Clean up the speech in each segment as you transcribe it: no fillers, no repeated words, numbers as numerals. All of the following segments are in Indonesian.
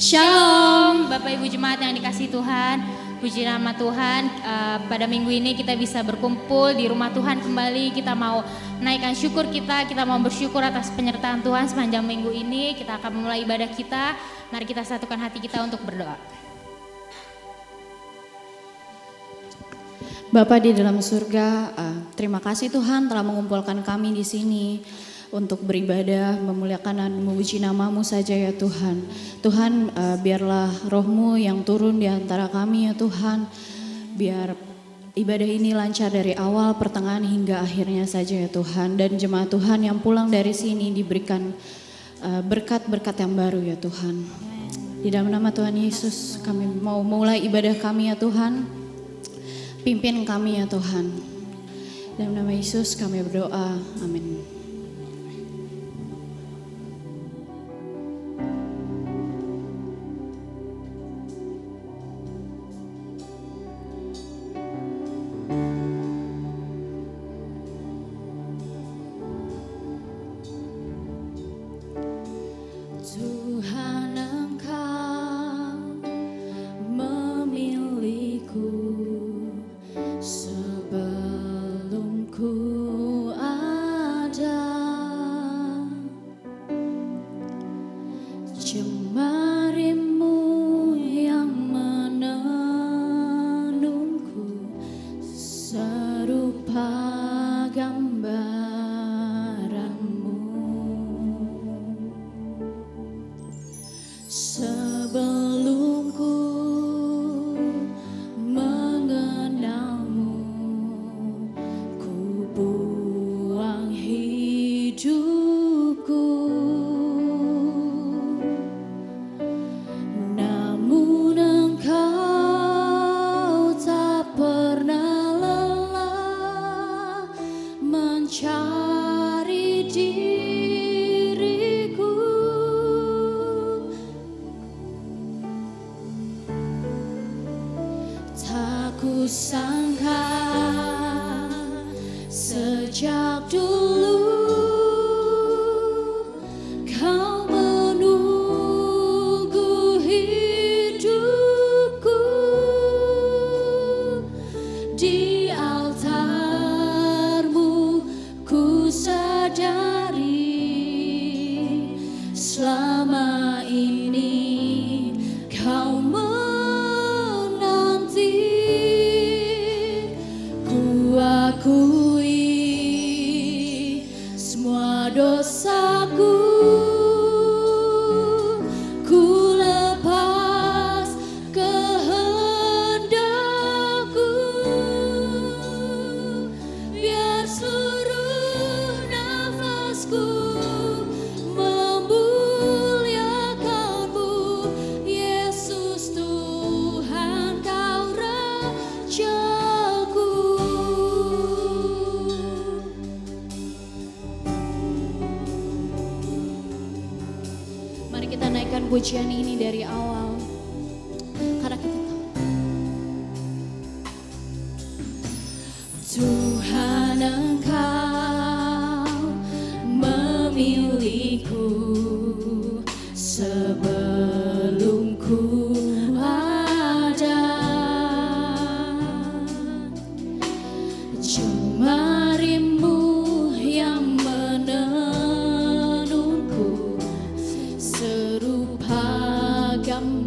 Shalom Bapak Ibu Jemaat yang dikasihi Tuhan. Puji nama Tuhan, pada minggu ini kita bisa berkumpul di rumah Tuhan kembali. Kita mau naikkan syukur kita mau bersyukur atas penyertaan Tuhan sepanjang minggu ini. Kita akan memulai ibadah kita. Mari kita satukan hati kita untuk berdoa. Bapa di dalam surga, terima kasih Tuhan telah mengumpulkan kami di sini untuk beribadah, memuliakan dan memuji nama-Mu saja ya Tuhan. Tuhan, biarlah Roh-Mu yang turun di antara kami ya Tuhan. Biar ibadah ini lancar dari awal, pertengahan hingga akhirnya saja ya Tuhan. Dan jemaat Tuhan yang pulang dari sini diberikan berkat-berkat yang baru ya Tuhan. Di dalam nama Tuhan Yesus kami mau mulai ibadah kami ya Tuhan. Pimpin kami ya Tuhan. Dalam nama Yesus kami berdoa, amin. Tuhan Engkau memilihku sebelum ku ada, jemarimu yang menenunku serupa gambaranmu. Sebelum ku mengenalmu, ku buang hidupku. Namun Engkau tak pernah lelah mencari diriku. Tak kusangka sejak dulu Kau menunggu hidupku. Di altar-Mu ku sadari selama ini Kau akui semua dosaku, ku lepas kehendakku, biar seluruh nafasku memuliakan-Mu, Yesus Tuhan Kau Rajaku. Mari kita naikkan pujian ini dari awal, karena kita tahu Tuhan Engkau memilihku sebelum ku ada, jemarimu yang menenunku serupa gambaranmu.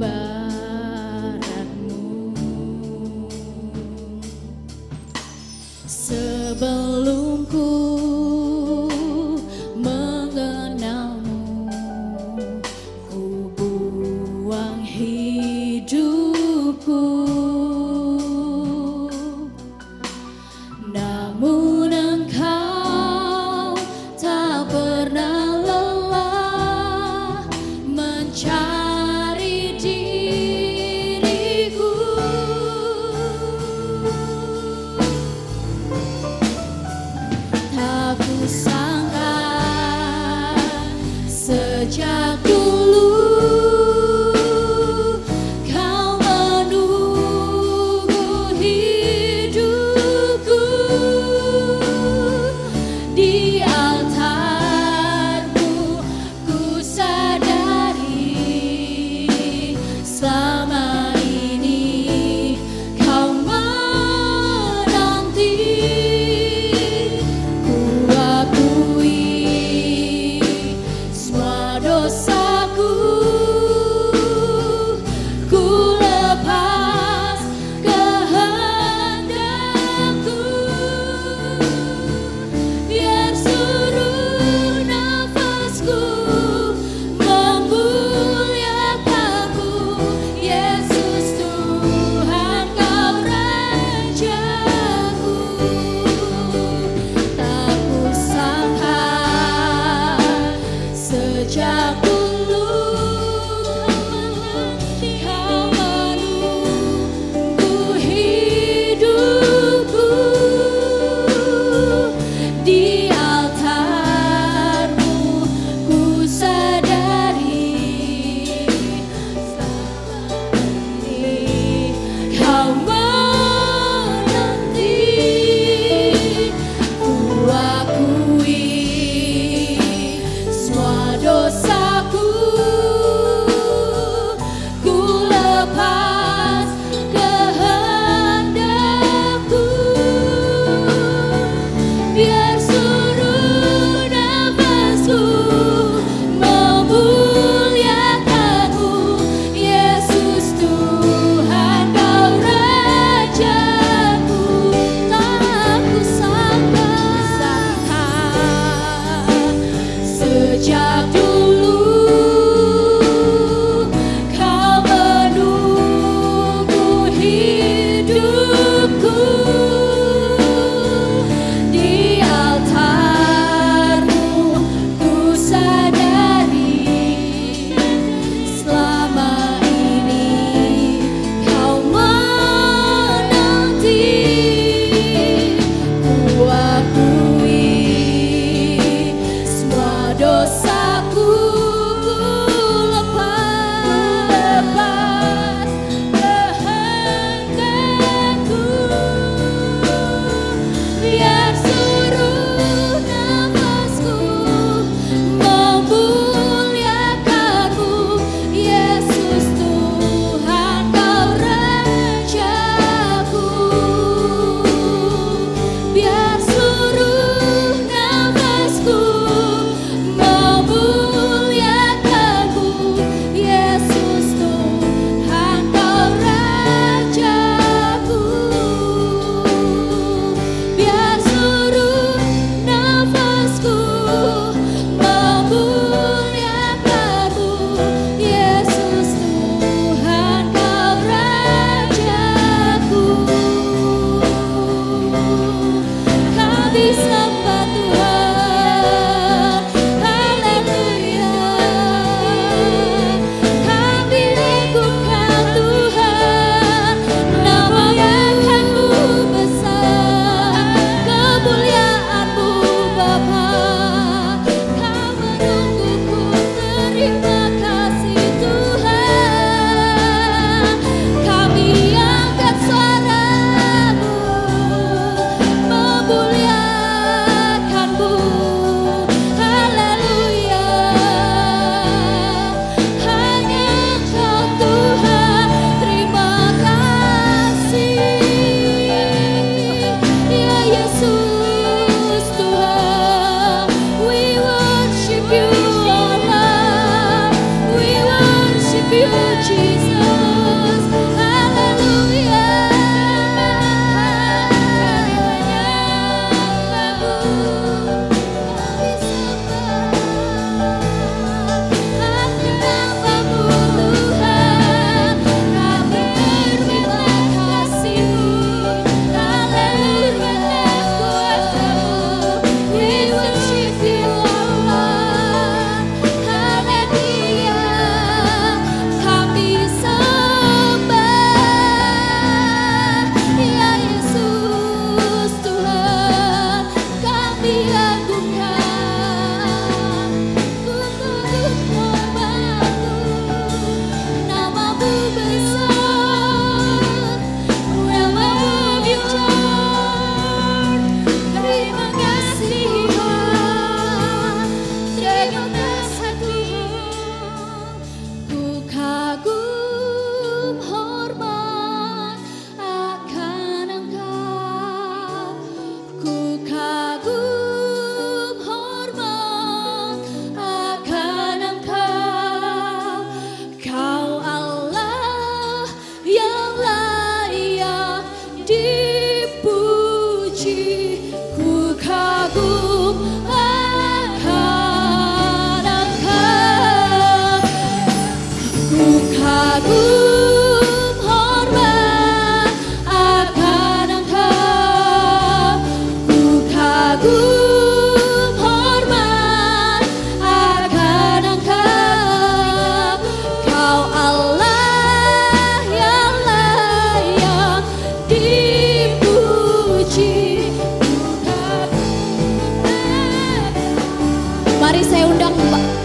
saya undang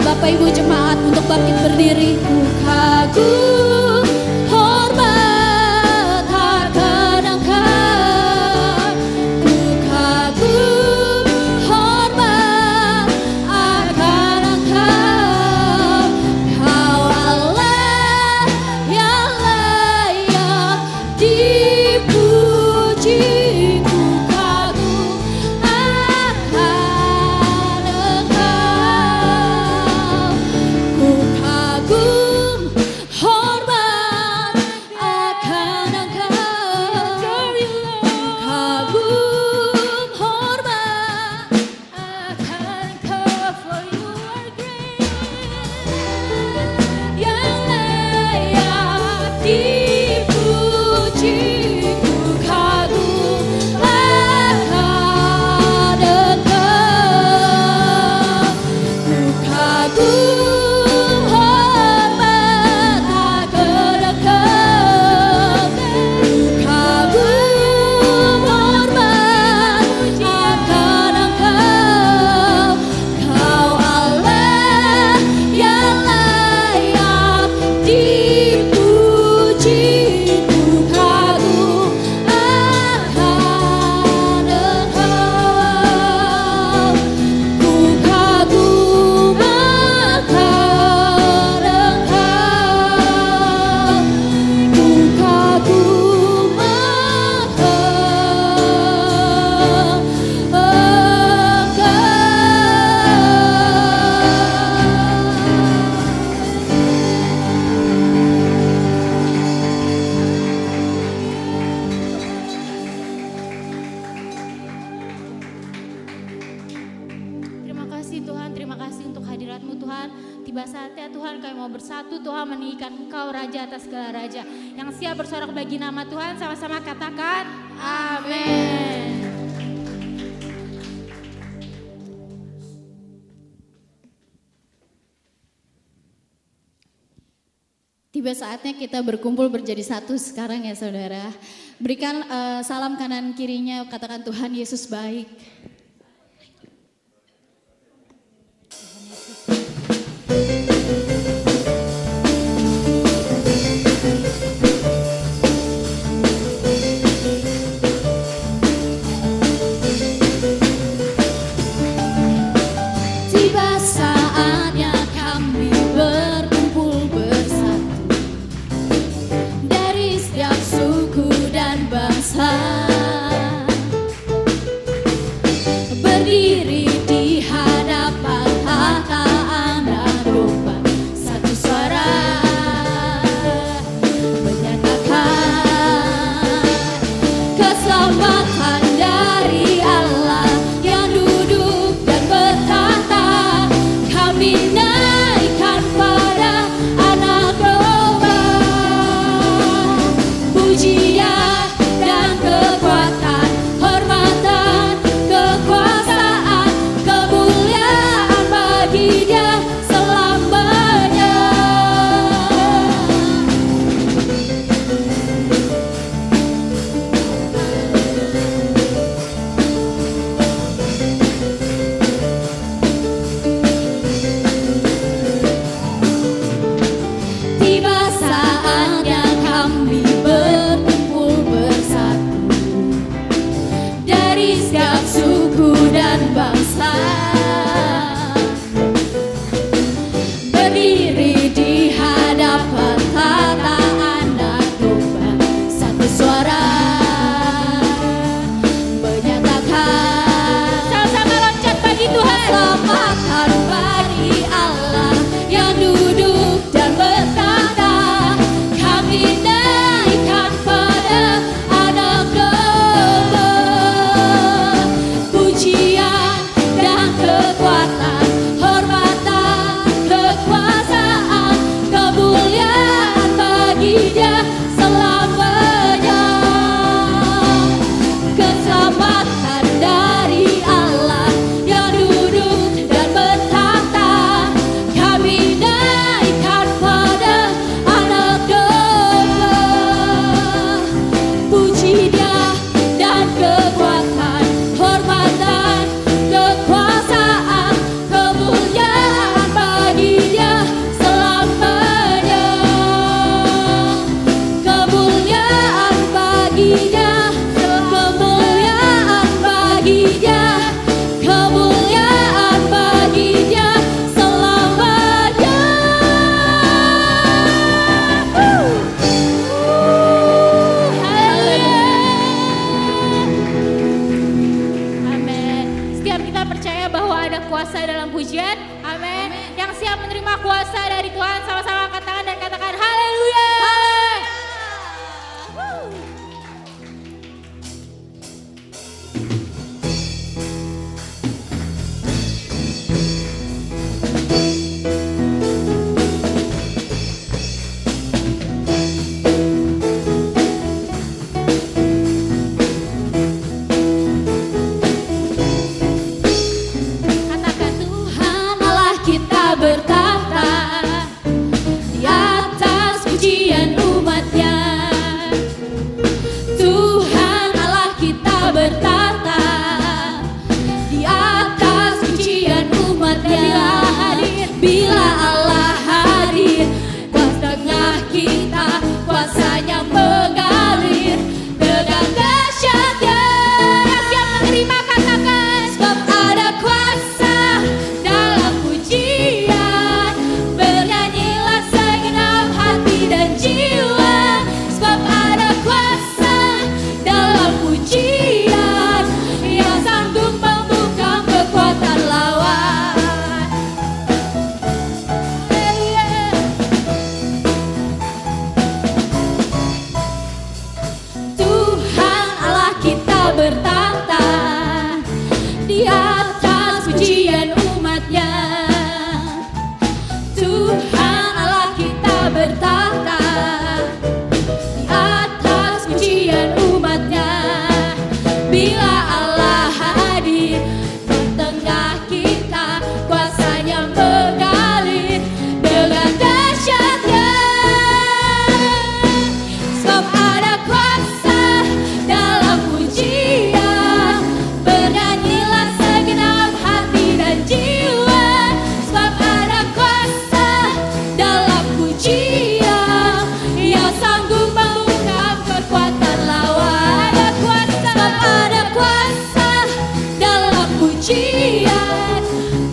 Bapak Ibu jemaat untuk bangkit berdiri. Ku kagum, hormat akan Engkau. Ku kagum, hormat akan Engkau. Kau Allah yang layak dipuji. Ku kagum akan Engkau. Ku kagum, hormat akan Engkau. Kagum, hormat akan Engkau. For you are great, yang layak dipuji. Ku kagum akan Engkau. Ku kagum, hormat akan Engkau. Ku kagum, hormat akan Engkau. Kau Allah yang layak dipuji. Ku kagum akan Engkau. Ku kagum akan Engkau. Ku kagum Terima kasih Tuhan, terima kasih untuk hadirat-Mu Tuhan. Tiba saatnya Tuhan kami mau bersatu Tuhan meninggikan Engkau Raja atas segala Raja. Yang siap bersorak bagi nama Tuhan sama-sama katakan amin. Tiba saatnya kita berkumpul menjadi satu sekarang ya saudara. Berikan salam kanan kirinya, katakan Tuhan Yesus baik. Tiba saatnya kami berkumpul bersatu dari setiap suku dan bangsa, berdiri di hadapan tahta Anak Domba, satu suara menyatakan keselamatan dari Allah yang duduk dan bertahta. kuasa dalam pujian. Amin. Yang siap menerima kuasa dari Tuhan sama-sama angkat tangan dan katakan haleluya. Katakan Tuhan Allah kita bertahta di atas pujian umatnya. Tuhan Allah kita bertahta di atas pujian umatnya. Bila Allah hadir, kuasa tengah kita, kuasanya mengalir dengan dahsyatnya. Yang siap menerima katakan, sebab ada kuasa dalam pujian. Bernyanyilah segenap hati dan jiwa, sebab ada kuasa dalam pujian yang sanggup membungkam kekuatan lawan. Tuhan Allah kita bertahta di atas pujian umatnya. Tuhan Allah kita bertahta di atas pujian umatnya. Bila Allah hadir di tengah kita, kuasanya mengalir dengan dahsyatnya. Sebab ada kuasa dalam pujian. Bernyanyilah segenap hati dan jiwa, sebab ada kuasa dalam pujian yang sanggup membungkam kekuatan lawan. Sebab ada kuasa dalam pujian.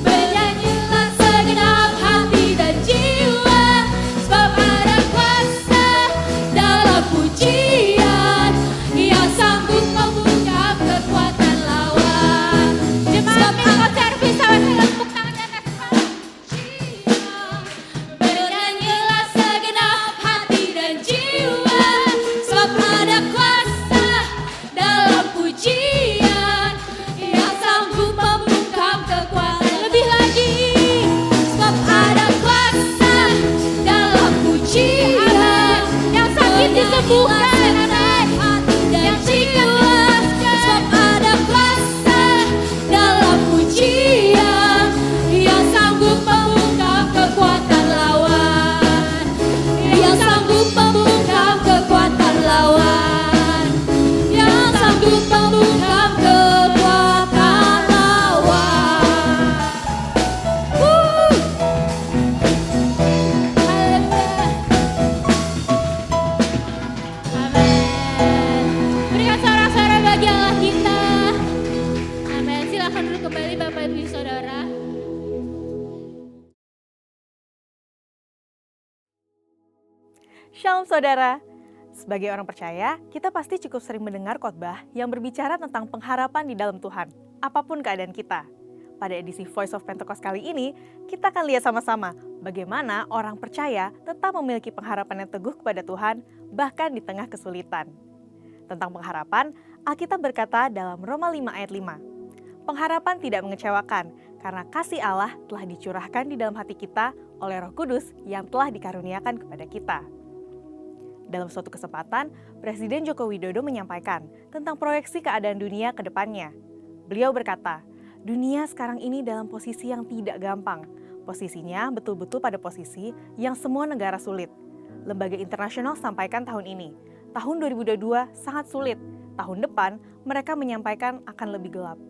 Bernyanyilah segenap hati dan jiwa, sebab ada kuasa dalam pujian yang sanggup membungkam kekuatan lawan. Jemaat Miracle Service, sama-sama tepuk tangan di atas kepala. Bernyanyilah segenap hati dan jiwa, sebab ada kuasa dalam pujian yang sanggup membungkam kekuatan. Lebih lagi, sebab ada kuasa dalam pujian yang sakit disembuhkan, yang jiwa, sebab ada kuasa dalam pujian yang sanggup membungkam kekuatan lawan, yang sanggup membungkam kekuatan lawan, yang sanggup membungkam kekuatan lawan. Amin. Berikan sorak-sorai bagi Allah kita. Amin. Silakan duduk kembali Bapak Ibu Saudara. Shalom saudara. Sebagai orang percaya, kita pasti cukup sering mendengar khotbah yang berbicara tentang pengharapan di dalam Tuhan, apapun keadaan kita. Pada edisi Voice of Pentecost kali ini, kita akan lihat sama-sama bagaimana orang percaya tetap memiliki pengharapan yang teguh kepada Tuhan, bahkan di tengah kesulitan. Tentang pengharapan, Alkitab berkata dalam Roma 5 ayat 5, pengharapan tidak mengecewakan, karena kasih Allah telah dicurahkan di dalam hati kita oleh Roh Kudus yang telah dikaruniakan kepada kita. Dalam suatu kesempatan, Presiden Joko Widodo menyampaikan tentang proyeksi keadaan dunia ke depannya. Beliau berkata, dunia sekarang ini dalam posisi yang tidak gampang. Posisinya betul-betul pada posisi yang semua negara sulit. Lembaga internasional sampaikan tahun ini, tahun 2022 sangat sulit. Tahun depan, mereka menyampaikan akan lebih gelap.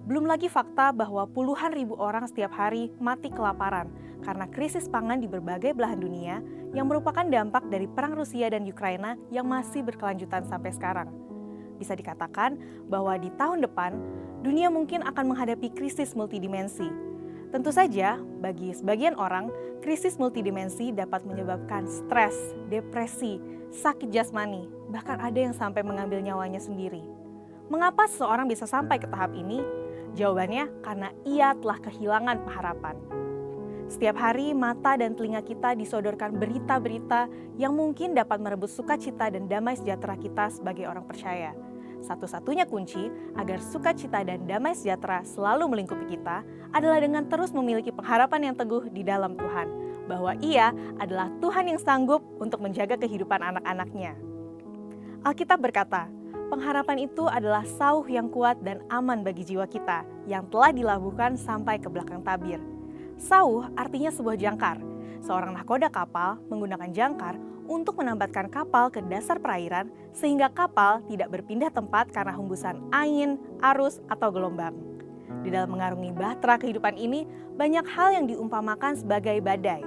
Belum lagi fakta bahwa puluhan ribu orang setiap hari mati kelaparan karena krisis pangan di berbagai belahan dunia yang merupakan dampak dari perang Rusia dan Ukraina yang masih berkelanjutan sampai sekarang. Bisa dikatakan bahwa di tahun depan, dunia mungkin akan menghadapi krisis multidimensi. Tentu saja, bagi sebagian orang, krisis multidimensi dapat menyebabkan stres, depresi, sakit jasmani, bahkan ada yang sampai mengambil nyawanya sendiri. Mengapa seseorang bisa sampai ke tahap ini? Jawabannya karena ia telah kehilangan pengharapan. Setiap hari mata dan telinga kita disodorkan berita-berita yang mungkin dapat merebut sukacita dan damai sejahtera kita sebagai orang percaya. Satu-satunya kunci agar sukacita dan damai sejahtera selalu melingkupi kita adalah dengan terus memiliki pengharapan yang teguh di dalam Tuhan, bahwa Ia adalah Tuhan yang sanggup untuk menjaga kehidupan anak-anak-Nya. Alkitab berkata, pengharapan itu adalah sauh yang kuat dan aman bagi jiwa kita yang telah dilabuhkan sampai ke belakang tabir. Sauh artinya sebuah jangkar. Seorang nahkoda kapal menggunakan jangkar untuk menambatkan kapal ke dasar perairan sehingga kapal tidak berpindah tempat karena hembusan angin, arus, atau gelombang. Di dalam mengarungi bahtera kehidupan ini, banyak hal yang diumpamakan sebagai badai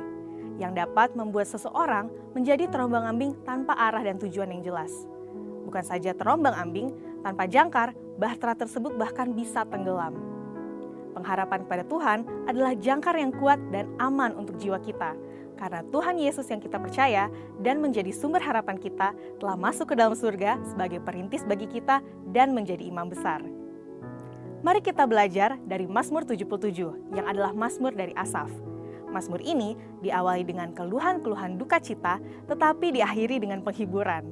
yang dapat membuat seseorang menjadi terombang-ambing tanpa arah dan tujuan yang jelas. Bukan saja terombang-ambing, tanpa jangkar, bahtera tersebut bahkan bisa tenggelam. Pengharapan kepada Tuhan adalah jangkar yang kuat dan aman untuk jiwa kita, karena Tuhan Yesus yang kita percaya dan menjadi sumber harapan kita telah masuk ke dalam surga sebagai perintis bagi kita dan menjadi imam besar. Mari kita belajar dari Mazmur 77 yang adalah Mazmur dari Asaf. Mazmur ini diawali dengan keluhan-keluhan duka cita tetapi diakhiri dengan penghiburan.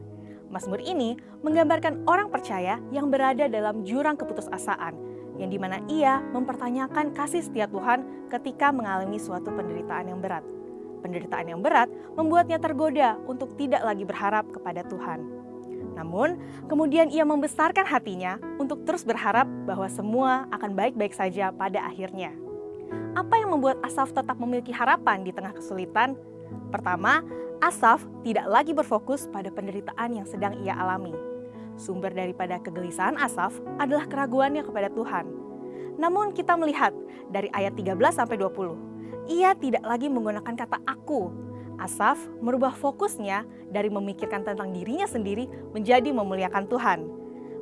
Mazmur ini menggambarkan orang percaya yang berada dalam jurang keputusasaan, yang dimana ia mempertanyakan kasih setia Tuhan ketika mengalami suatu penderitaan yang berat. Penderitaan yang berat membuatnya tergoda untuk tidak lagi berharap kepada Tuhan. Namun, kemudian ia membesarkan hatinya untuk terus berharap bahwa semua akan baik-baik saja pada akhirnya. Apa yang membuat Asaf tetap memiliki harapan di tengah kesulitan? Pertama, Asaf tidak lagi berfokus pada penderitaan yang sedang ia alami. Sumber daripada kegelisahan Asaf adalah keraguannya kepada Tuhan. Namun kita melihat dari ayat 13-20, ia tidak lagi menggunakan kata aku. Asaf merubah fokusnya dari memikirkan tentang dirinya sendiri menjadi memuliakan Tuhan.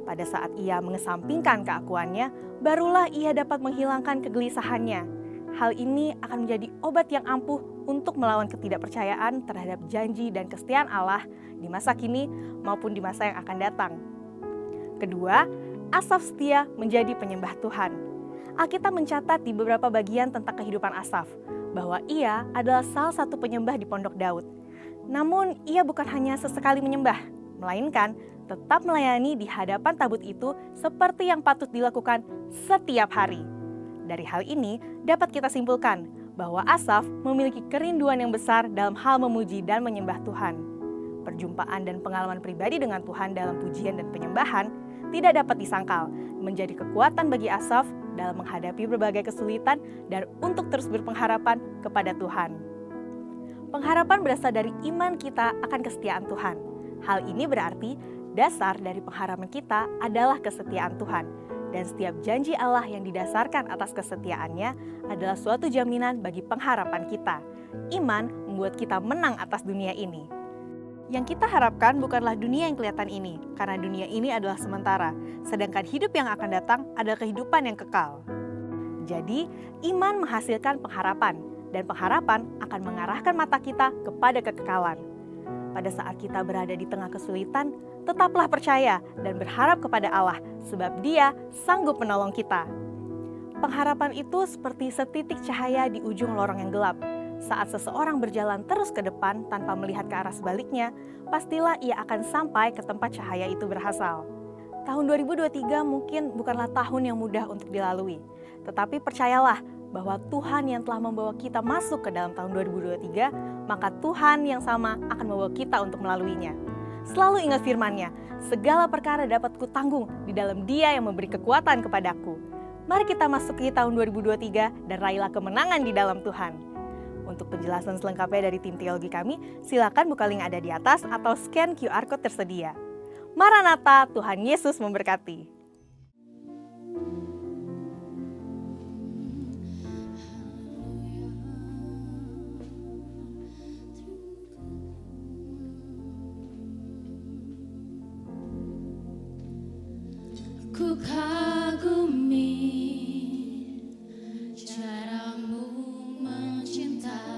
Pada saat ia mengesampingkan keakuannya, barulah ia dapat menghilangkan kegelisahannya. Hal ini akan menjadi obat yang ampuh untuk melawan ketidakpercayaan terhadap janji dan kesetiaan Allah di masa kini maupun di masa yang akan datang. Kedua, Asaf setia menjadi penyembah Tuhan. Alkitab mencatat di beberapa bagian tentang kehidupan Asaf bahwa ia adalah salah satu penyembah di Pondok Daud. Namun ia bukan hanya sesekali menyembah, melainkan tetap melayani di hadapan tabut itu seperti yang patut dilakukan setiap hari. Dari hal ini dapat kita simpulkan bahwa Asaf memiliki kerinduan yang besar dalam hal memuji dan menyembah Tuhan. Perjumpaan dan pengalaman pribadi dengan Tuhan dalam pujian dan penyembahan tidak dapat disangkal menjadi kekuatan bagi Asaf dalam menghadapi berbagai kesulitan dan untuk terus berpengharapan kepada Tuhan. Pengharapan berasal dari iman kita akan kesetiaan Tuhan. Hal ini berarti dasar dari pengharapan kita adalah kesetiaan Tuhan. Dan setiap janji Allah yang didasarkan atas kesetiaannya adalah suatu jaminan bagi pengharapan kita. Iman membuat kita menang atas dunia ini. Yang kita harapkan bukanlah dunia yang kelihatan ini, karena dunia ini adalah sementara, sedangkan hidup yang akan datang adalah kehidupan yang kekal. Jadi, iman menghasilkan pengharapan, dan pengharapan akan mengarahkan mata kita kepada kekekalan. Pada saat kita berada di tengah kesulitan, tetaplah percaya dan berharap kepada Allah, sebab Dia sanggup menolong kita. Pengharapan itu seperti setitik cahaya di ujung lorong yang gelap. Saat seseorang berjalan terus ke depan tanpa melihat ke arah sebaliknya, pastilah ia akan sampai ke tempat cahaya itu berasal. Tahun 2023 mungkin bukanlah tahun yang mudah untuk dilalui, tetapi percayalah bahwa Tuhan yang telah membawa kita masuk ke dalam tahun 2023, maka Tuhan yang sama akan membawa kita untuk melaluinya. Selalu ingat firman-Nya, segala perkara dapat kutanggung di dalam Dia yang memberi kekuatan kepadaku. Mari kita masuk ke tahun 2023 dan raihlah kemenangan di dalam Tuhan. Untuk penjelasan selengkapnya dari tim teologi kami, silakan buka link ada di atas atau scan QR Code tersedia. Maranatha, Tuhan Yesus memberkati. Ku kagumi caramu mencintaiku,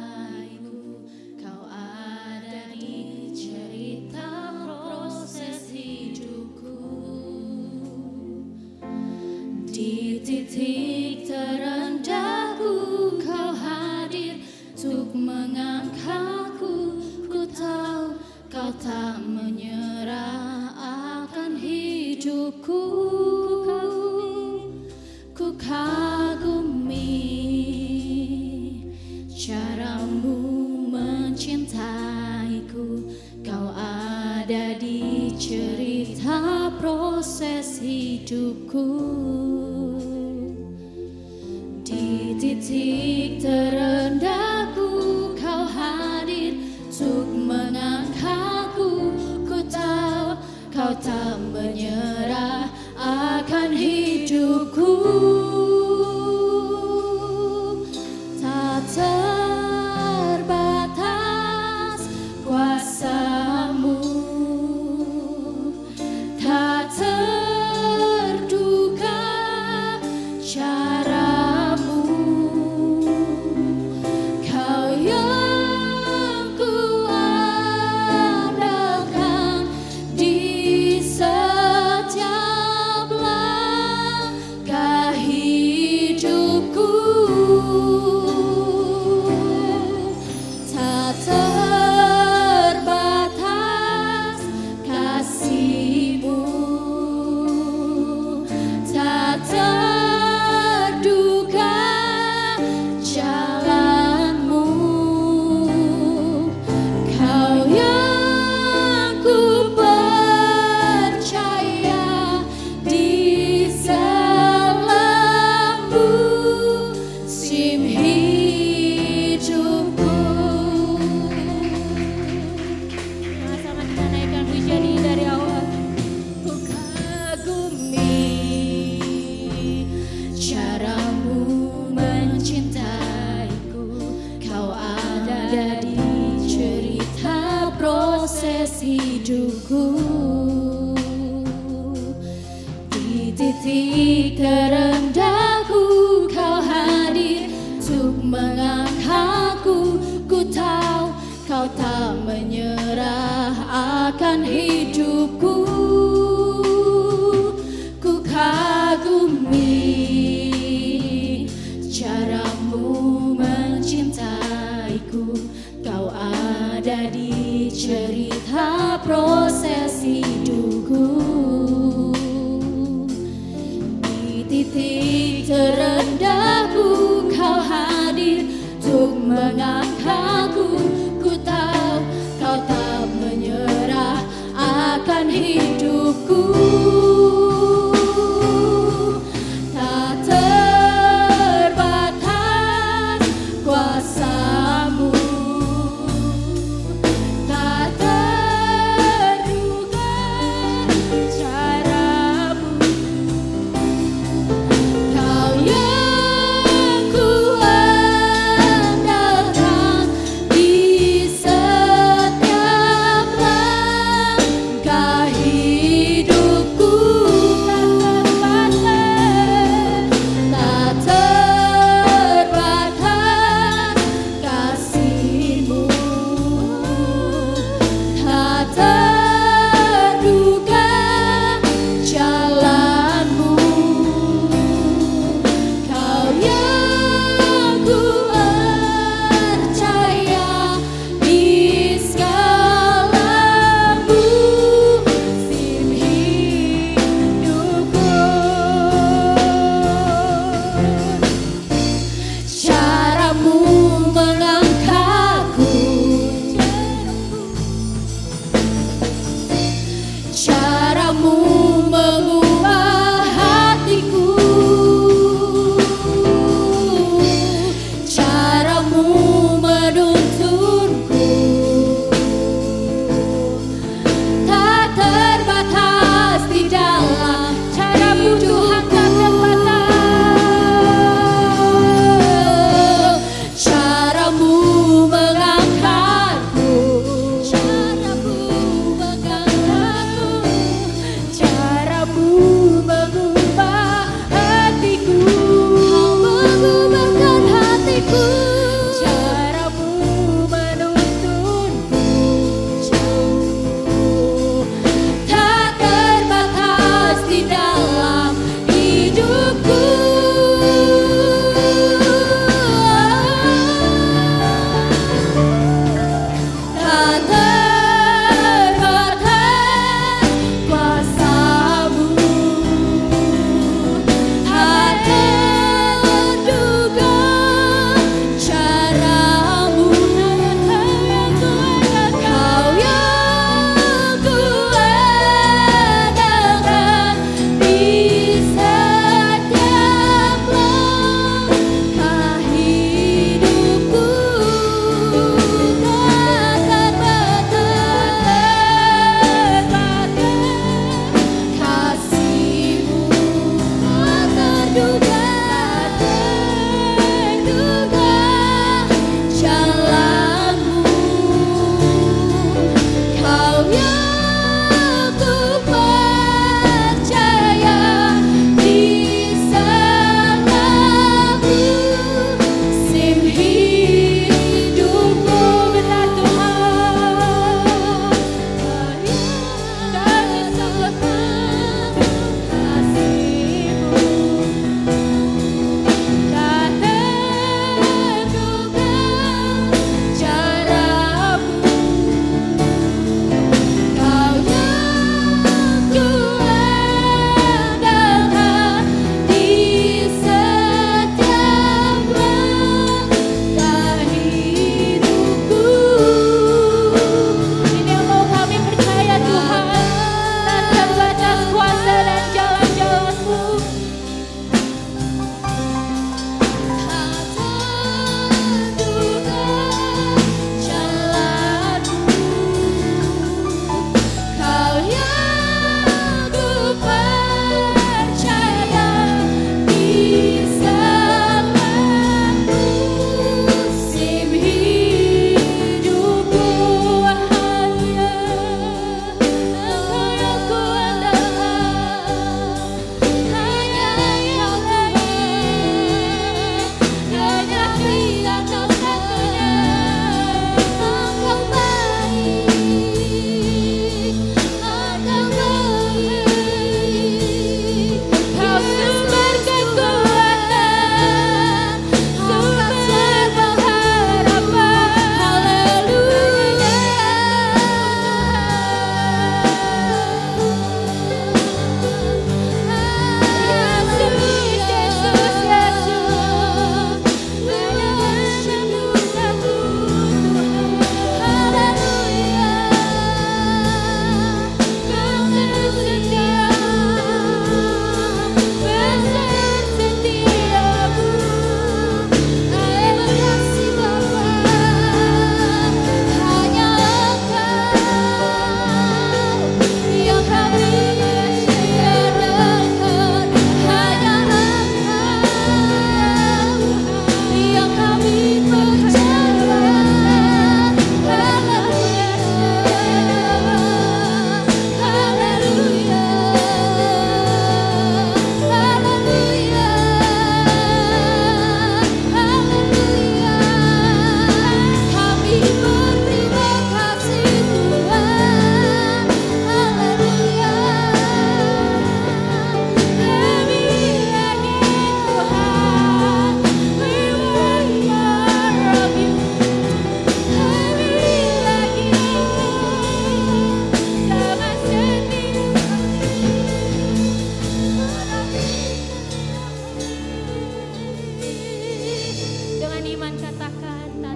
kau ada di cerita proses hidupku, di titik hidupku. Di titik terendahku kau hadir untuk mengangkatku. Ku tahu kau tak menyerah akan hidupku. Tak terbatas kuasamu, tak terduga caramu. Kau yang ku andalkan di setiap langkah hidupku. Tak terbatas kasih-Mu, tak terduga jalan-Mu. Kau yang ku percaya di dalam musim hidupku. Sama-sama kita naikkan pujian ini dari awal. Ku kagumi caramu mencintaiku. Kau ada di cerita proses hidupku. Di titik terendahku kau hadir untuk mengangkatku. Ku tahu kau tak menyerah akan hidupku. Ku kagumi caramu mencintaiku. Kau ada di cerita proses hidupku. Di titik terendahku kau hadir untuk mengangkatku. Ku tahu kau tak menyerah akan hidupku. Tak terbatas kuasa-Mu, tak terduga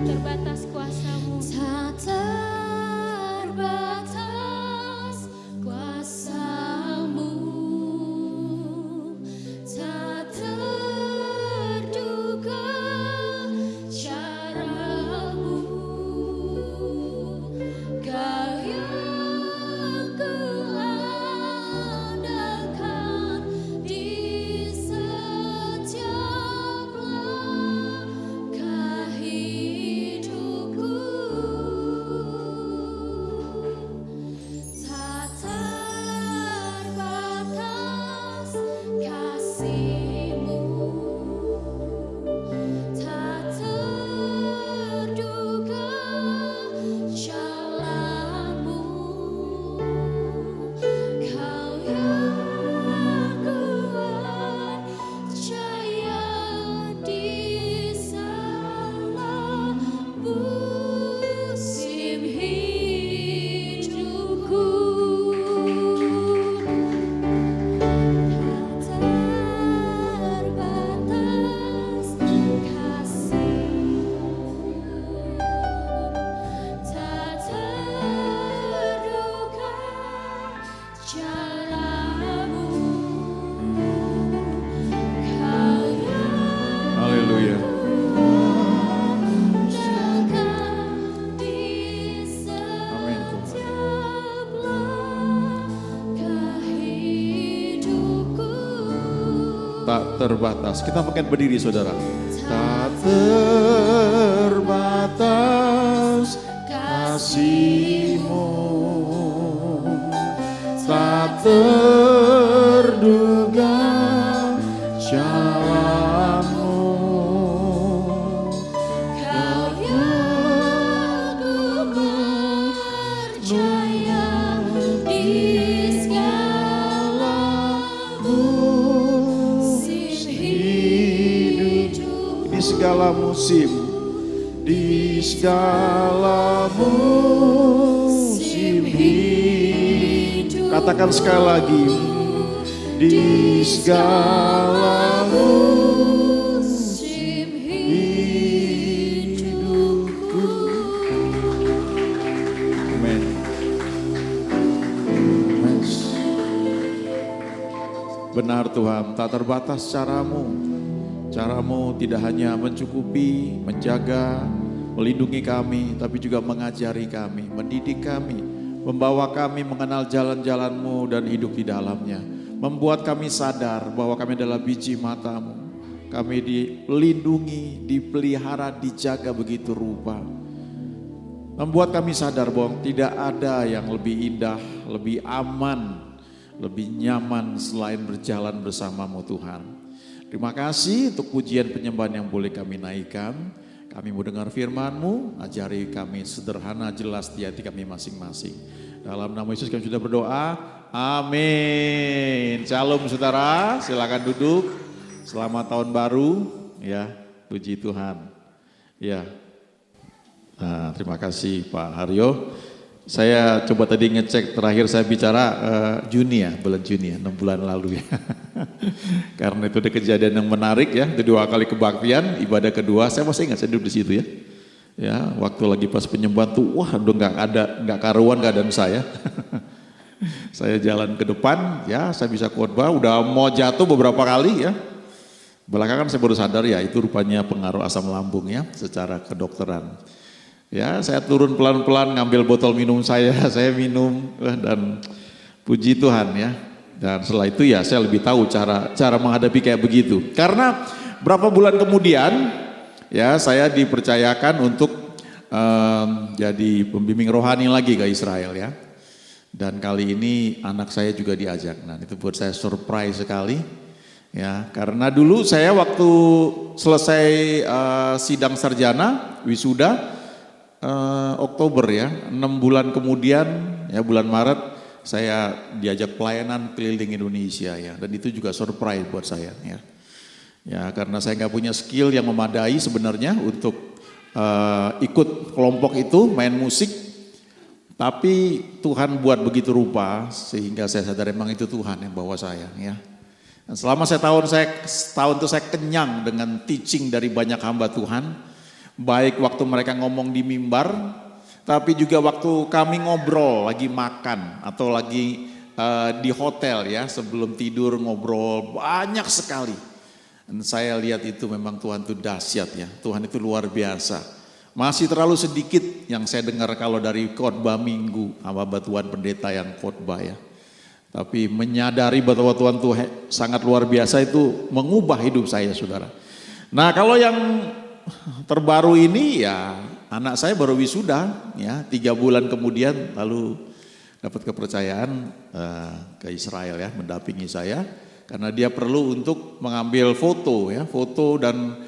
terbatas kuasa-Mu. Tak terbatas kuasa-Mu, tak terduga cara-Mu. Kau yang kuandalkan di setiap langkah hidupku. Tak terbatas kasih-Mu, tak terduga jalan-Mu. Kau yang kuat jaya di segala musim hidupku. Tak terbatas kasih-Mu, tak terduga jalan-Mu. Kau yang Haleluya. kuandalkan di Amin Tuhan. setiap langkah hidupku. Tak terbatas. Kita makin berdiri saudara. Tak terbatas kasih-Mu, tak terduga jalan-Mu. Kau yang percaya di segala musim hidup. Di segala musim, di segala musim hidup. Katakan sekali lagi, di segala Musim hidupku. Amin. Amin. Benar Tuhan, tak terbatas cara-Mu. Cara-Mu tidak hanya mencukupi, menjaga, melindungi kami, tapi juga mengajari kami, mendidik kami, membawa kami mengenal jalan-jalan-Mu dan hidup di dalamnya. Membuat kami sadar bahwa kami adalah biji mata-Mu. Kami dilindungi, dipelihara, dijaga begitu rupa. Membuat kami sadar bahwa tidak ada yang lebih indah, lebih aman, lebih nyaman selain berjalan bersama-Mu Tuhan. Terima kasih untuk pujian penyembahan yang boleh kami naikkan. Kami mau dengar firman-Mu, ajari kami sederhana, jelas di hati kami masing-masing. Dalam nama Yesus kami sudah berdoa, amin. Shalom saudara, silakan duduk. Selamat tahun baru, ya, puji Tuhan. Ya, nah, terima kasih Pak Haryo. Saya coba tadi ngecek terakhir saya bicara Juni ya, bulan Juni ya, 6 bulan lalu ya. Karena itu ada kejadian yang menarik ya, itu 2 kali kebaktian, ibadah kedua, saya masih ingat saya duduk di situ ya. Ya, waktu lagi pas penyembahan tuh, wah udah nggak karuan keadaan saya. Saya jalan ke depan, ya saya bisa khotbah, udah mau jatuh beberapa kali ya. Belakangan saya baru sadar ya, itu rupanya pengaruh asam lambung ya, secara kedokteran. Ya, saya turun pelan-pelan ngambil botol minum saya minum dan puji Tuhan ya. Dan setelah itu ya saya lebih tahu cara menghadapi kayak begitu. Karena berapa bulan kemudian ya saya dipercayakan untuk jadi pembimbing rohani lagi ke Israel ya. Dan kali ini anak saya juga diajak. Nah, itu buat saya surprise sekali. Ya, karena dulu saya waktu selesai sidang sarjana wisuda Oktober ya, 6 bulan kemudian ya bulan Maret saya diajak pelayanan keliling Indonesia ya, dan itu juga surprise buat saya ya. Ya karena saya nggak punya skill yang memadai sebenarnya untuk ikut kelompok itu main musik, tapi Tuhan buat begitu rupa sehingga saya sadar emang itu Tuhan yang bawa saya ya. Dan selama setahun itu saya kenyang dengan teaching dari banyak hamba Tuhan. Baik waktu mereka ngomong di mimbar, tapi juga waktu kami ngobrol lagi makan atau lagi di hotel ya, sebelum tidur ngobrol banyak sekali. Dan saya lihat itu memang Tuhan itu dahsyat ya, Tuhan itu luar biasa. Masih terlalu sedikit yang saya dengar kalau dari khotbah minggu sama Tuhan pendeta yang khotbah ya. Tapi menyadari bahwa Tuhan itu sangat luar biasa itu mengubah hidup saya saudara. Nah kalau yang terbaru ini ya anak saya baru wisuda ya 3 bulan kemudian lalu dapat kepercayaan ke Israel ya, mendampingi saya karena dia perlu untuk mengambil foto ya, foto dan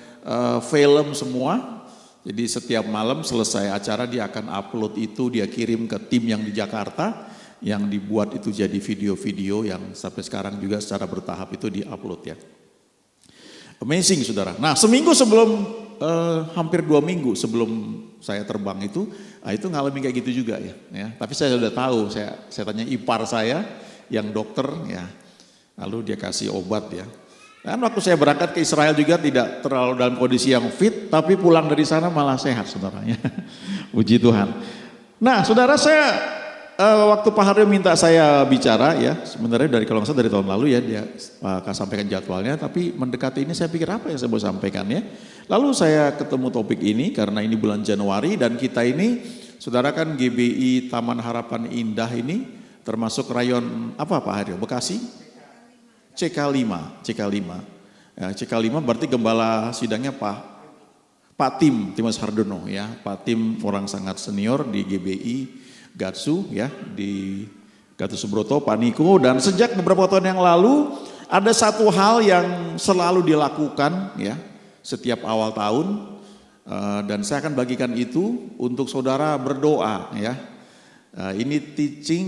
film semua. Jadi setiap malam selesai acara dia akan upload itu, dia kirim ke tim yang di Jakarta yang dibuat itu jadi video-video yang sampai sekarang juga secara bertahap itu di-upload ya. Amazing saudara. Nah seminggu sebelum hampir 2 minggu sebelum saya terbang itu ngalamin kayak gitu juga ya. Tapi saya sudah tahu, saya tanya ipar saya yang dokter ya, lalu dia kasih obat ya. Dan waktu saya berangkat ke Israel juga tidak terlalu dalam kondisi yang fit, tapi pulang dari sana malah sehat saudaranya. Puji Tuhan. Nah saudara saya waktu Pak Haryo minta saya bicara ya, sebenarnya kalau nggak salah dari tahun lalu ya dia akan sampaikan jadwalnya, tapi mendekati ini saya pikir apa yang saya mau sampaikan ya. Lalu saya ketemu topik ini karena ini bulan Januari dan kita ini, saudara kan GBI Taman Harapan Indah ini termasuk rayon apa Pak Haryo? Bekasi? CK5. Ya, CK5 berarti gembala sidangnya Pak Timas Hardono ya, Pak Tim orang sangat senior di GBI Gatsu ya, di Gatot Subroto, Pak Niko, dan sejak beberapa tahun yang lalu ada satu hal yang selalu dilakukan ya setiap awal tahun dan saya akan bagikan itu untuk saudara berdoa ya. Ini teaching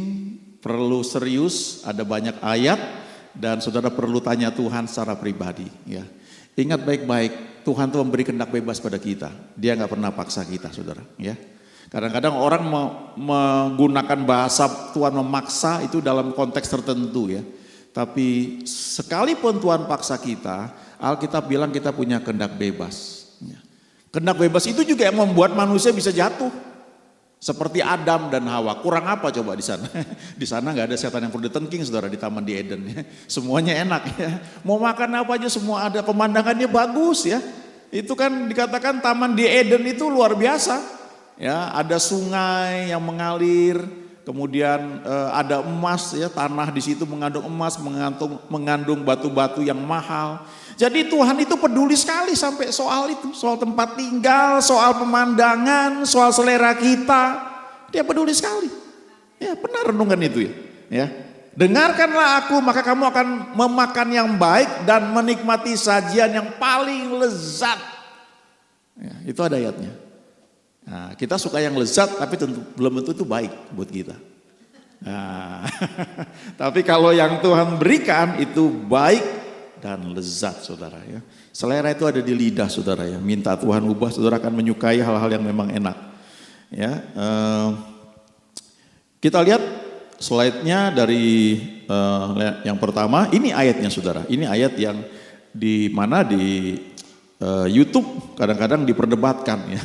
perlu serius, ada banyak ayat dan saudara perlu tanya Tuhan secara pribadi ya. Ingat baik-baik, Tuhan tuh memberi kehendak bebas pada kita. Dia nggak pernah paksa kita saudara ya. Kadang-kadang orang menggunakan bahasa Tuhan memaksa itu dalam konteks tertentu ya. Tapi sekalipun Tuhan paksa kita, Alkitab bilang kita punya kehendak bebas. Kehendak bebas itu juga yang membuat manusia bisa jatuh. Seperti Adam dan Hawa. Kurang apa coba di sana? Di sana nggak ada setan yang perlu ditengking saudara di Taman di Eden ya. Semuanya enak ya. Mau makan apa aja semua ada, pemandangannya bagus ya. Itu kan dikatakan Taman di Eden itu luar biasa. Ya, ada sungai yang mengalir, kemudian ada emas ya, tanah di situ mengandung emas, mengandung batu-batu yang mahal. Jadi Tuhan itu peduli sekali sampai soal itu, soal tempat tinggal, soal pemandangan, soal selera kita. Dia peduli sekali. Ya, benar renungan itu ya. Ya. Dengarkanlah aku maka kamu akan memakan yang baik dan menikmati sajian yang paling lezat. Ya, itu ada ayatnya. Nah, kita suka yang lezat tapi belum tentu itu baik buat kita. Nah, tapi kalau yang Tuhan berikan itu baik dan lezat saudara ya. Selera itu ada di lidah saudara ya. Minta Tuhan ubah, saudara akan menyukai hal-hal yang memang enak. Ya, kita lihat slide-nya dari yang pertama. Ini ayatnya saudara. Ini ayat yang di mana di YouTube kadang-kadang diperdebatkan ya.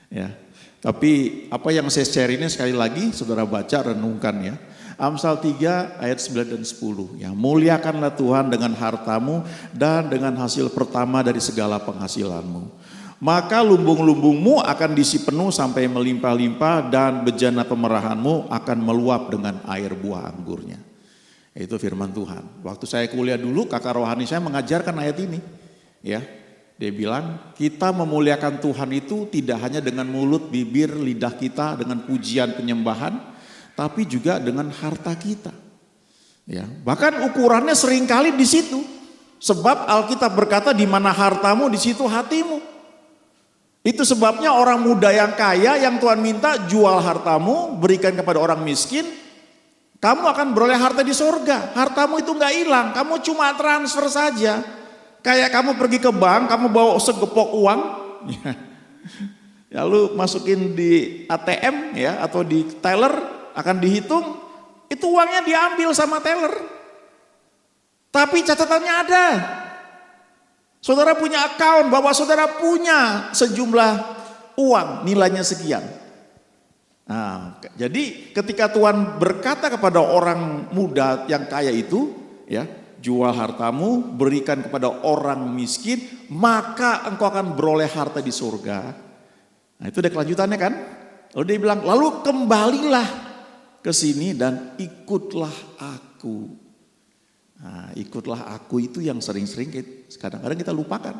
Ya, tapi apa yang saya share ini sekali lagi saudara baca renungkan ya. Amsal 3 ayat 9 dan 10 ya. Muliakanlah Tuhan dengan hartamu dan dengan hasil pertama dari segala penghasilanmu. Maka lumbung-lumbungmu akan diisi penuh sampai melimpah-limpah dan bejana pemerahanmu akan meluap dengan air buah anggurnya. Itu firman Tuhan. Waktu saya kuliah dulu kakak rohani saya mengajarkan ayat ini ya. Dia bilang kita memuliakan Tuhan itu tidak hanya dengan mulut, bibir, lidah kita dengan pujian penyembahan, tapi juga dengan harta kita. Ya, bahkan ukurannya seringkali di situ. Sebab Alkitab berkata di mana hartamu di situ hatimu. Itu sebabnya orang muda yang kaya yang Tuhan minta jual hartamu, berikan kepada orang miskin, kamu akan beroleh harta di sorga. Hartamu itu nggak hilang, kamu cuma transfer saja. Kayak kamu pergi ke bank, kamu bawa segepok uang, ya lu masukin di ATM ya atau di teller akan dihitung, itu uangnya diambil sama teller. Tapi catatannya ada. Saudara punya account bahwa saudara punya sejumlah uang nilainya sekian. Nah, jadi ketika Tuhan berkata kepada orang muda yang kaya itu, ya, jual hartamu, berikan kepada orang miskin, maka engkau akan beroleh harta di surga. Nah, itu ada kelanjutannya kan? Lalu dia bilang, lalu kembalilah ke sini dan ikutlah aku. Nah, ikutlah aku itu yang sering-sering kadang-kadang kita lupakan.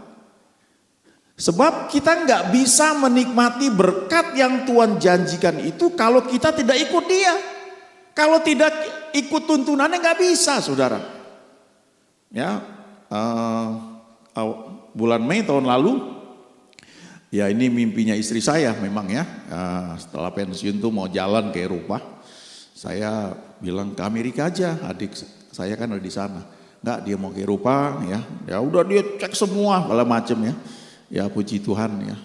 Sebab kita nggak bisa menikmati berkat yang Tuhan janjikan itu kalau kita tidak ikut dia. Kalau tidak ikut tuntunannya nggak bisa, saudara. Ya, bulan Mei tahun lalu, ya ini mimpinya istri saya memang ya. Setelah pensiun tuh mau jalan ke Eropa. Saya bilang ke Amerika aja, adik saya kan ada di sana. Enggak, dia mau ke Eropa ya. Ya udah dia cek semua segala macam ya. Ya puji Tuhan ya.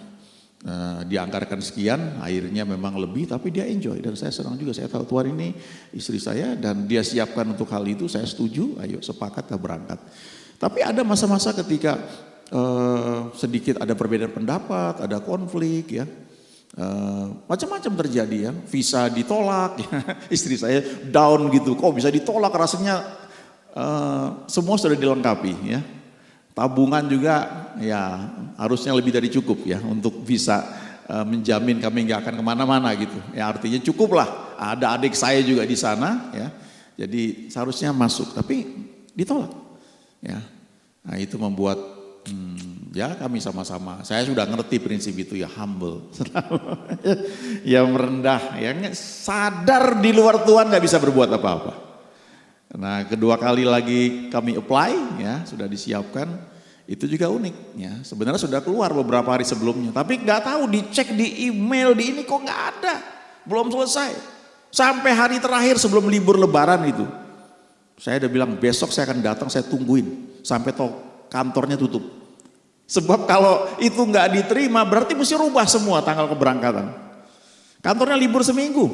Dianggarkan sekian, akhirnya memang lebih tapi dia enjoy dan saya senang juga. Saya tahu Tuhan ini istri saya dan dia siapkan untuk hal itu, saya setuju, ayo sepakat kita berangkat. Tapi ada masa-masa ketika sedikit ada perbedaan pendapat, ada konflik ya. Macam-macam terjadi ya, visa ditolak ya. Istri saya down gitu, kok bisa ditolak, rasanya semua sudah dilengkapi ya, tabungan juga ya harusnya lebih dari cukup ya untuk bisa menjamin kami nggak akan kemana-mana gitu ya, artinya cukup lah, ada adik saya juga di sana ya, jadi seharusnya masuk tapi ditolak ya. Nah itu membuat ya kami sama-sama, saya sudah ngerti prinsip itu ya, humble, ya merendah, ya sadar di luar Tuhan gak bisa berbuat apa-apa. Nah kedua kali lagi kami apply ya, sudah disiapkan, itu juga unik ya, sebenarnya sudah keluar beberapa hari sebelumnya, tapi gak tahu dicek di email di ini kok gak ada, belum selesai. Sampai hari terakhir sebelum libur lebaran itu, saya udah bilang besok saya akan datang, saya tungguin sampai kantornya tutup. Sebab kalau itu nggak diterima berarti mesti rubah semua tanggal keberangkatan. Kantornya libur seminggu.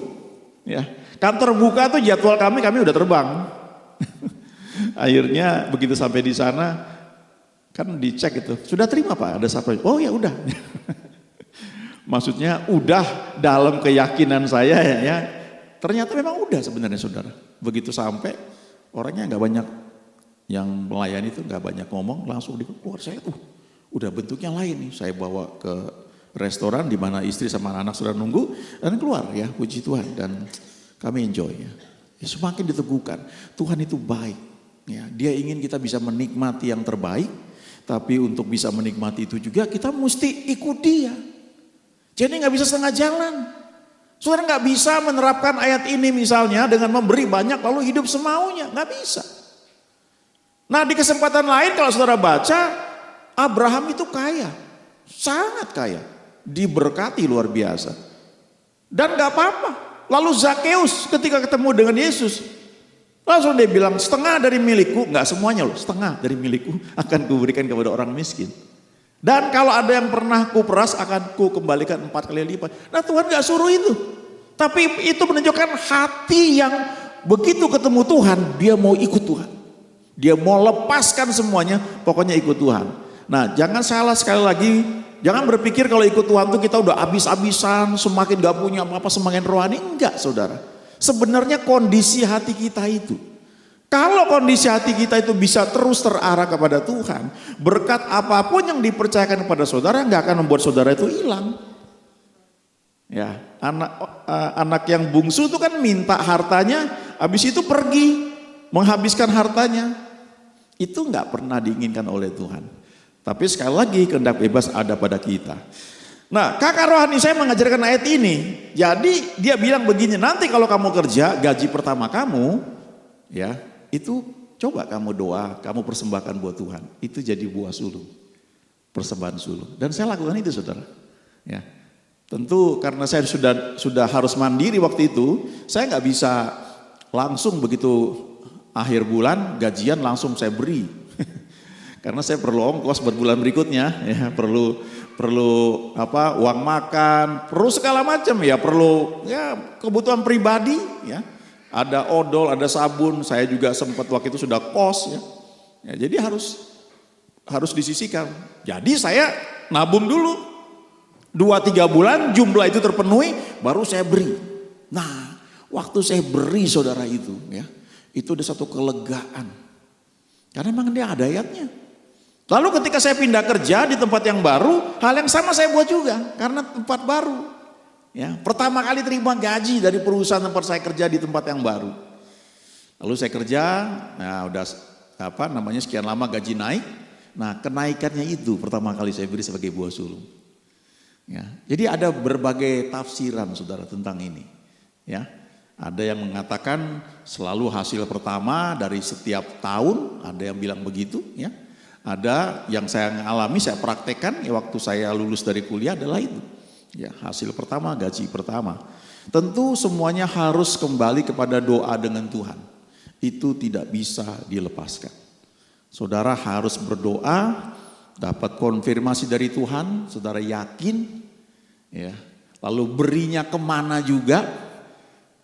Ya, kantor buka tuh jadwal kami udah terbang. Akhirnya begitu sampai di sana kan dicek itu, sudah terima Pak, ada satu. Oh ya udah. Maksudnya udah dalam keyakinan saya ya. Ternyata memang udah sebenarnya saudara. Begitu sampai orangnya nggak banyak yang melayani itu, nggak banyak ngomong, langsung dikeluar. Saya udah bentuknya lain nih, saya bawa ke restoran di mana istri sama anak sudah nunggu dan keluar ya, puji Tuhan, dan kami enjoy ya. Semakin diteguhkan Tuhan itu baik ya, dia ingin kita bisa menikmati yang terbaik, tapi untuk bisa menikmati itu juga kita mesti ikut dia. Jadi nggak bisa setengah jalan. Saudara nggak bisa menerapkan ayat ini misalnya dengan memberi banyak lalu hidup semaunya, nggak bisa. Nah di kesempatan lain kalau saudara baca, Abraham itu kaya, sangat kaya, diberkati luar biasa. Dan gak apa-apa. Lalu Zakeus ketika ketemu dengan Yesus, langsung dia bilang setengah dari milikku, gak semuanya loh, setengah dari milikku akan kuberikan kepada orang miskin. Dan kalau ada yang pernah kuperas akan ku kembalikan 4 kali lipat. Nah Tuhan gak suruh itu. Tapi itu menunjukkan hati yang begitu ketemu Tuhan, dia mau ikut Tuhan. Dia mau lepaskan semuanya, pokoknya ikut Tuhan. Nah jangan salah sekali lagi, jangan berpikir kalau ikut Tuhan tuh kita udah habis-habisan, semakin gak punya apa-apa, semakin rohani. Enggak saudara, sebenarnya kondisi hati kita itu, kalau kondisi hati kita itu bisa terus terarah kepada Tuhan, berkat apapun yang dipercayakan kepada saudara gak akan membuat saudara itu hilang. Ya, anak yang bungsu itu kan minta hartanya, habis itu pergi menghabiskan hartanya, itu gak pernah diinginkan oleh Tuhan. Tapi sekali lagi kehendak bebas ada pada kita. Nah kakak rohani saya mengajarkan ayat ini. Jadi dia bilang begini, nanti kalau kamu kerja gaji pertama kamu ya itu coba kamu doa, kamu persembahkan buat Tuhan. Itu jadi buah sulung, persembahan sulung. Dan saya lakukan itu saudara. Ya, tentu karena saya sudah harus mandiri waktu itu, saya nggak bisa langsung begitu akhir bulan gajian langsung saya beri. Karena saya perlu ongkos buat bulan berikutnya, ya, perlu uang makan, perlu segala macam ya, perlu ya kebutuhan pribadi ya. Ada odol, ada sabun, saya juga sempat waktu itu sudah kos ya. Ya jadi harus harus disisihkan. Jadi saya nabung dulu. 2-3 bulan jumlah itu terpenuhi, baru saya beri. Nah, waktu saya beri saudara itu, ya, itu ada satu kelegaan. Karena memang dia ada ayatnya. Lalu ketika saya pindah kerja di tempat yang baru, hal yang sama saya buat juga, karena tempat baru. Ya, pertama kali terima gaji dari perusahaan tempat saya kerja di tempat yang baru. Lalu saya kerja, nah udah sekian lama gaji naik. Nah, kenaikannya itu pertama kali saya beri sebagai buah sulung. Ya, jadi ada berbagai tafsiran saudara tentang ini. Ya, ada yang mengatakan selalu hasil pertama dari setiap tahun, ada yang bilang begitu. Ya, ada yang saya alami, saya praktekkan ya waktu saya lulus dari kuliah adalah itu. Ya, hasil pertama, gaji pertama. Tentu semuanya harus kembali kepada doa dengan Tuhan. Itu tidak bisa dilepaskan. Saudara harus berdoa. Dapat konfirmasi dari Tuhan, saudara yakin, ya. Lalu berinya kemana juga,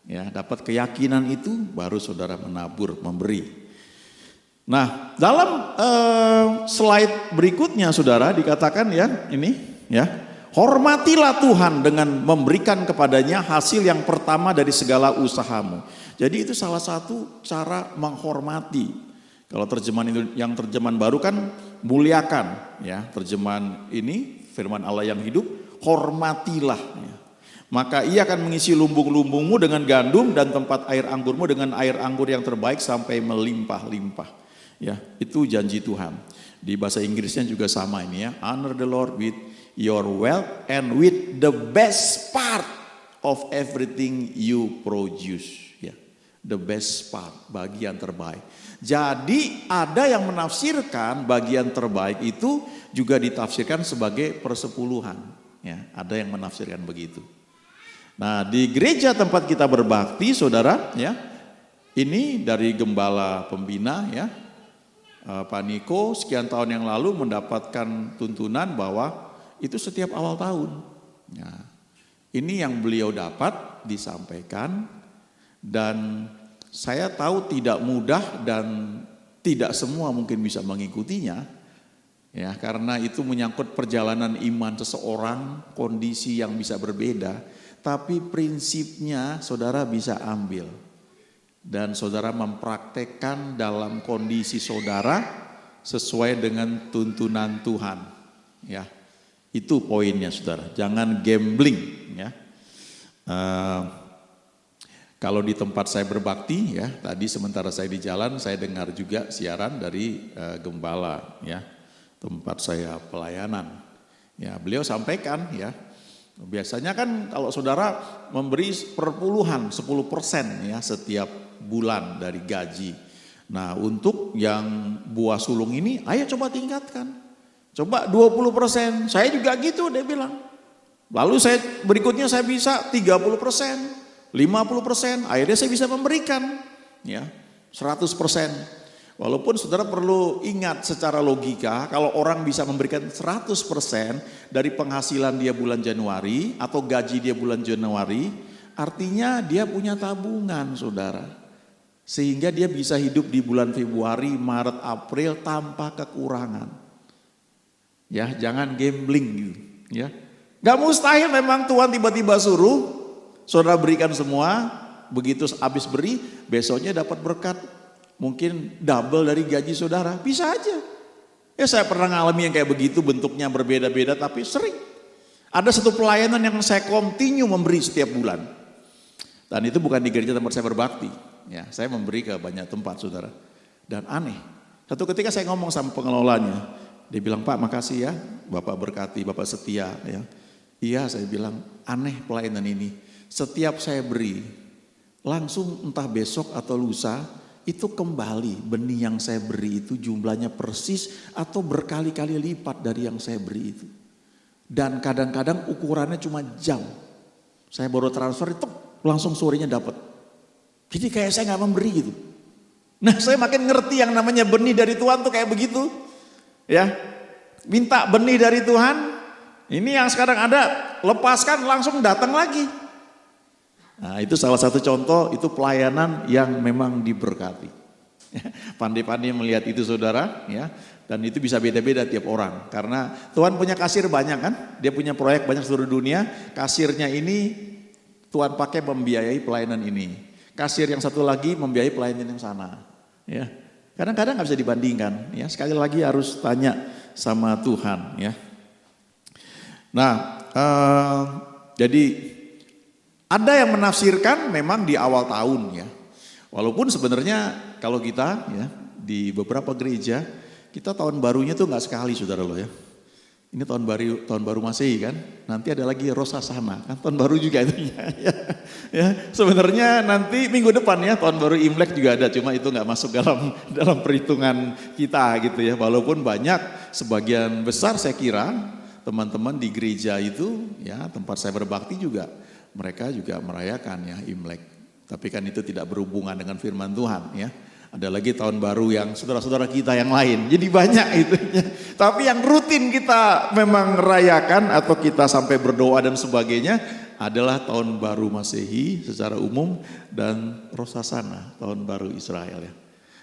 ya. Dapat keyakinan itu, baru saudara menabur, memberi. Nah, dalam slide berikutnya, saudara dikatakan ya, ini, ya, hormatilah Tuhan dengan memberikan kepadanya hasil yang pertama dari segala usahamu. Jadi itu salah satu cara menghormati. Kalau terjemahan baru kan muliakan, ya, terjemahan ini firman Allah yang hidup, hormatilah. Ya. Maka ia akan mengisi lumbung-lumbungmu dengan gandum dan tempat air anggurmu dengan air anggur yang terbaik sampai melimpah-limpah. Ya, itu janji Tuhan. Di bahasa Inggrisnya juga sama ini ya, honor the Lord with your wealth and with the best part of everything you produce. Ya, the best part, bagian terbaik. Jadi ada yang menafsirkan bagian terbaik itu juga ditafsirkan sebagai persepuluhan. Ya, ada yang menafsirkan begitu. Nah, di gereja tempat kita berbakti, saudara, ya, ini dari gembala pembina, ya, Pak Niko sekian tahun yang lalu mendapatkan tuntunan bahwa itu setiap awal tahun. Ya, ini yang beliau dapat disampaikan dan saya tahu tidak mudah dan tidak semua mungkin bisa mengikutinya, ya, karena itu menyangkut perjalanan iman seseorang, kondisi yang bisa berbeda, tapi prinsipnya saudara bisa ambil dan saudara mempraktekkan dalam kondisi saudara sesuai dengan tuntunan Tuhan, ya, itu poinnya saudara, jangan gambling, ya. Kalau di tempat saya berbakti, ya, tadi sementara saya di jalan, saya dengar juga siaran dari gembala, ya, tempat saya pelayanan. Ya, beliau sampaikan, ya, biasanya kan kalau saudara memberi perpuluhan 10% ya setiap bulan dari gaji. Nah, untuk yang buah sulung ini, ayo coba tingkatkan, coba 20%. Saya juga gitu, dia bilang. Lalu berikutnya saya bisa 30%. 50%, akhirnya saya bisa memberikan, ya, 100%. Walaupun saudara perlu ingat secara logika, kalau orang bisa memberikan 100% dari penghasilan dia bulan Januari atau gaji dia bulan Januari, artinya dia punya tabungan, saudara. Sehingga dia bisa hidup di bulan Februari, Maret, April tanpa kekurangan. Ya, jangan gambling gitu, ya. Gak mustahil memang Tuhan tiba-tiba suruh saudara berikan semua, begitu habis beri, besoknya dapat berkat. Mungkin double dari gaji saudara, bisa aja. Ya, saya pernah ngalami yang kayak begitu, bentuknya berbeda-beda tapi sering. Ada satu pelayanan yang saya continue memberi setiap bulan. Dan itu bukan di gereja tempat saya berbakti. Ya, saya memberi ke banyak tempat saudara. Dan aneh, satu ketika saya ngomong sama pengelolanya, dia bilang, Pak makasih ya, Bapak berkati, Bapak setia. Ya. Iya, saya bilang, aneh pelayanan ini. Setiap saya beri, langsung entah besok atau lusa, itu kembali benih yang saya beri itu jumlahnya persis atau berkali-kali lipat dari yang saya beri itu. Dan kadang-kadang ukurannya cuma jam. Saya baru transfer itu langsung sorenya dapat. Jadi kayak saya gak memberi gitu. Nah, saya makin ngerti yang namanya benih dari Tuhan tuh kayak begitu. Ya, minta benih dari Tuhan, ini yang sekarang ada, lepaskan langsung datang lagi. Nah, itu salah satu contoh, itu pelayanan yang memang diberkati. Pandai-pandai melihat itu saudara, ya. Dan itu bisa beda-beda tiap orang. Karena Tuhan punya kasir banyak kan, dia punya proyek banyak seluruh dunia. Kasirnya ini Tuhan pakai membiayai pelayanan ini. Kasir yang satu lagi membiayai pelayanan yang sana. Ya, kadang-kadang nggak bisa dibandingkan. Ya, sekali lagi harus tanya sama Tuhan. Ya. Nah, jadi ada yang menafsirkan memang di awal tahun ya. Walaupun sebenarnya kalau kita ya di beberapa gereja kita tahun barunya tuh nggak sekali saudara lo ya. Ini tahun baru Masehi kan. Nanti ada lagi Rosh Hashanah kan tahun baru juga itu ya. Sebenarnya nanti minggu depan ya tahun baru Imlek juga ada, cuma itu nggak masuk dalam perhitungan kita gitu ya. Walaupun banyak sebagian besar saya kira teman-teman di gereja itu ya tempat saya berbakti juga mereka juga merayakan ya Imlek. Tapi kan itu tidak berhubungan dengan firman Tuhan ya. Ada lagi tahun baru yang saudara-saudara kita yang lain. Jadi banyak itu. Tapi yang rutin kita memang rayakan atau kita sampai berdoa dan sebagainya adalah tahun baru Masehi secara umum dan Rosh Hashanah, tahun baru Israel ya.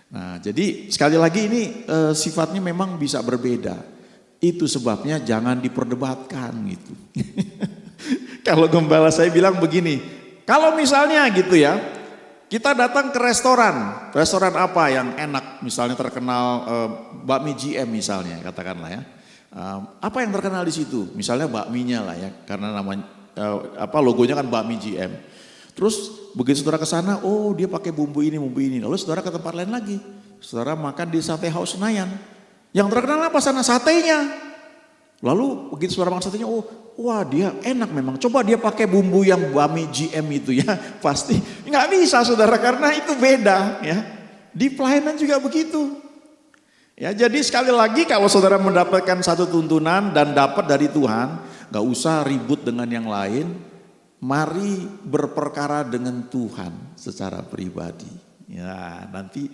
Nah, jadi sekali lagi ini sifatnya memang bisa berbeda. Itu sebabnya jangan diperdebatkan gitu. Kalau gembala saya bilang begini, kalau misalnya gitu ya, kita datang ke restoran apa yang enak, misalnya terkenal bakmi GM misalnya, katakanlah ya. Apa yang terkenal di situ? Misalnya bakminya lah ya, karena namanya logonya kan bakmi GM. Terus begitu saudara ke sana, oh dia pakai bumbu ini. Lalu saudara ke tempat lain lagi, saudara makan di Sate House Senayan. Yang terkenal apa sana? Satenya. Lalu begitu saudara makan satenya, oh wah dia enak memang. Coba dia pakai bumbu yang bakmi GM itu ya, pasti nggak bisa saudara karena itu beda ya. Di pelayanan juga begitu. Ya jadi sekali lagi kalau saudara mendapatkan satu tuntunan dan dapat dari Tuhan, nggak usah ribut dengan yang lain. Mari berperkara dengan Tuhan secara pribadi. Ya nanti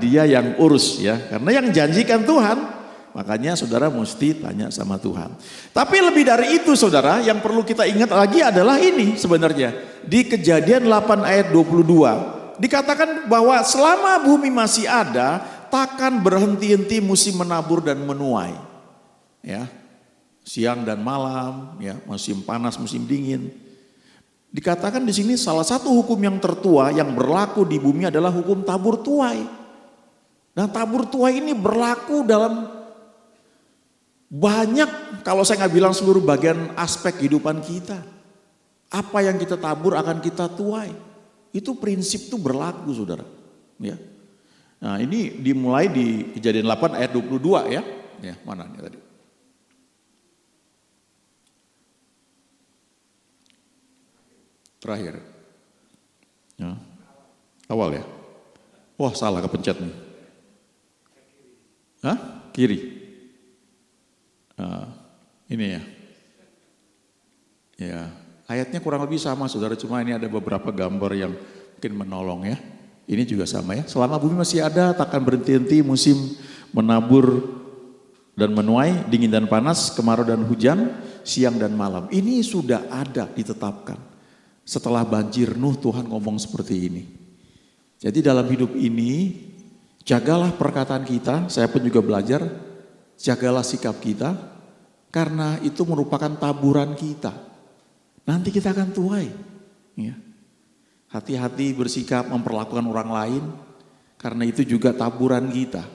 dia yang urus ya, karena yang janjikan Tuhan. Makanya saudara mesti tanya sama Tuhan. Tapi lebih dari itu saudara, yang perlu kita ingat lagi adalah ini sebenarnya. Di Kejadian 8 ayat 22. Dikatakan bahwa selama bumi masih ada, takkan berhenti-henti musim menabur dan menuai. Ya, siang dan malam, ya, musim panas, musim dingin. Dikatakan di sini salah satu hukum yang tertua yang berlaku di bumi adalah hukum tabur tuai. Nah tabur tuai ini berlaku dalam banyak, kalau saya nggak bilang seluruh bagian aspek kehidupan kita. Apa yang kita tabur akan kita tuai. Itu prinsip itu berlaku saudara. Ya. Nah ini dimulai di Kejadian 8 ayat 22 ya. Ya mana nih tadi? Terakhir. Ya. Awal ya. Wah salah kepencet nih. Hah? Kiri. Ini ya. Ya, ayatnya kurang lebih sama saudara, cuma ini ada beberapa gambar yang mungkin menolong ya. Ini juga sama ya. Selama bumi masih ada, takkan berhenti-henti musim menabur dan menuai, dingin dan panas, kemarau dan hujan, siang dan malam. Ini sudah ada ditetapkan. Setelah banjir Nuh Tuhan ngomong seperti ini. Jadi dalam hidup ini, jagalah perkataan kita, saya pun juga belajar, jagalah sikap kita, karena itu merupakan taburan kita. Nanti kita akan tuai. Ya. Hati-hati bersikap memperlakukan orang lain, karena itu juga taburan kita.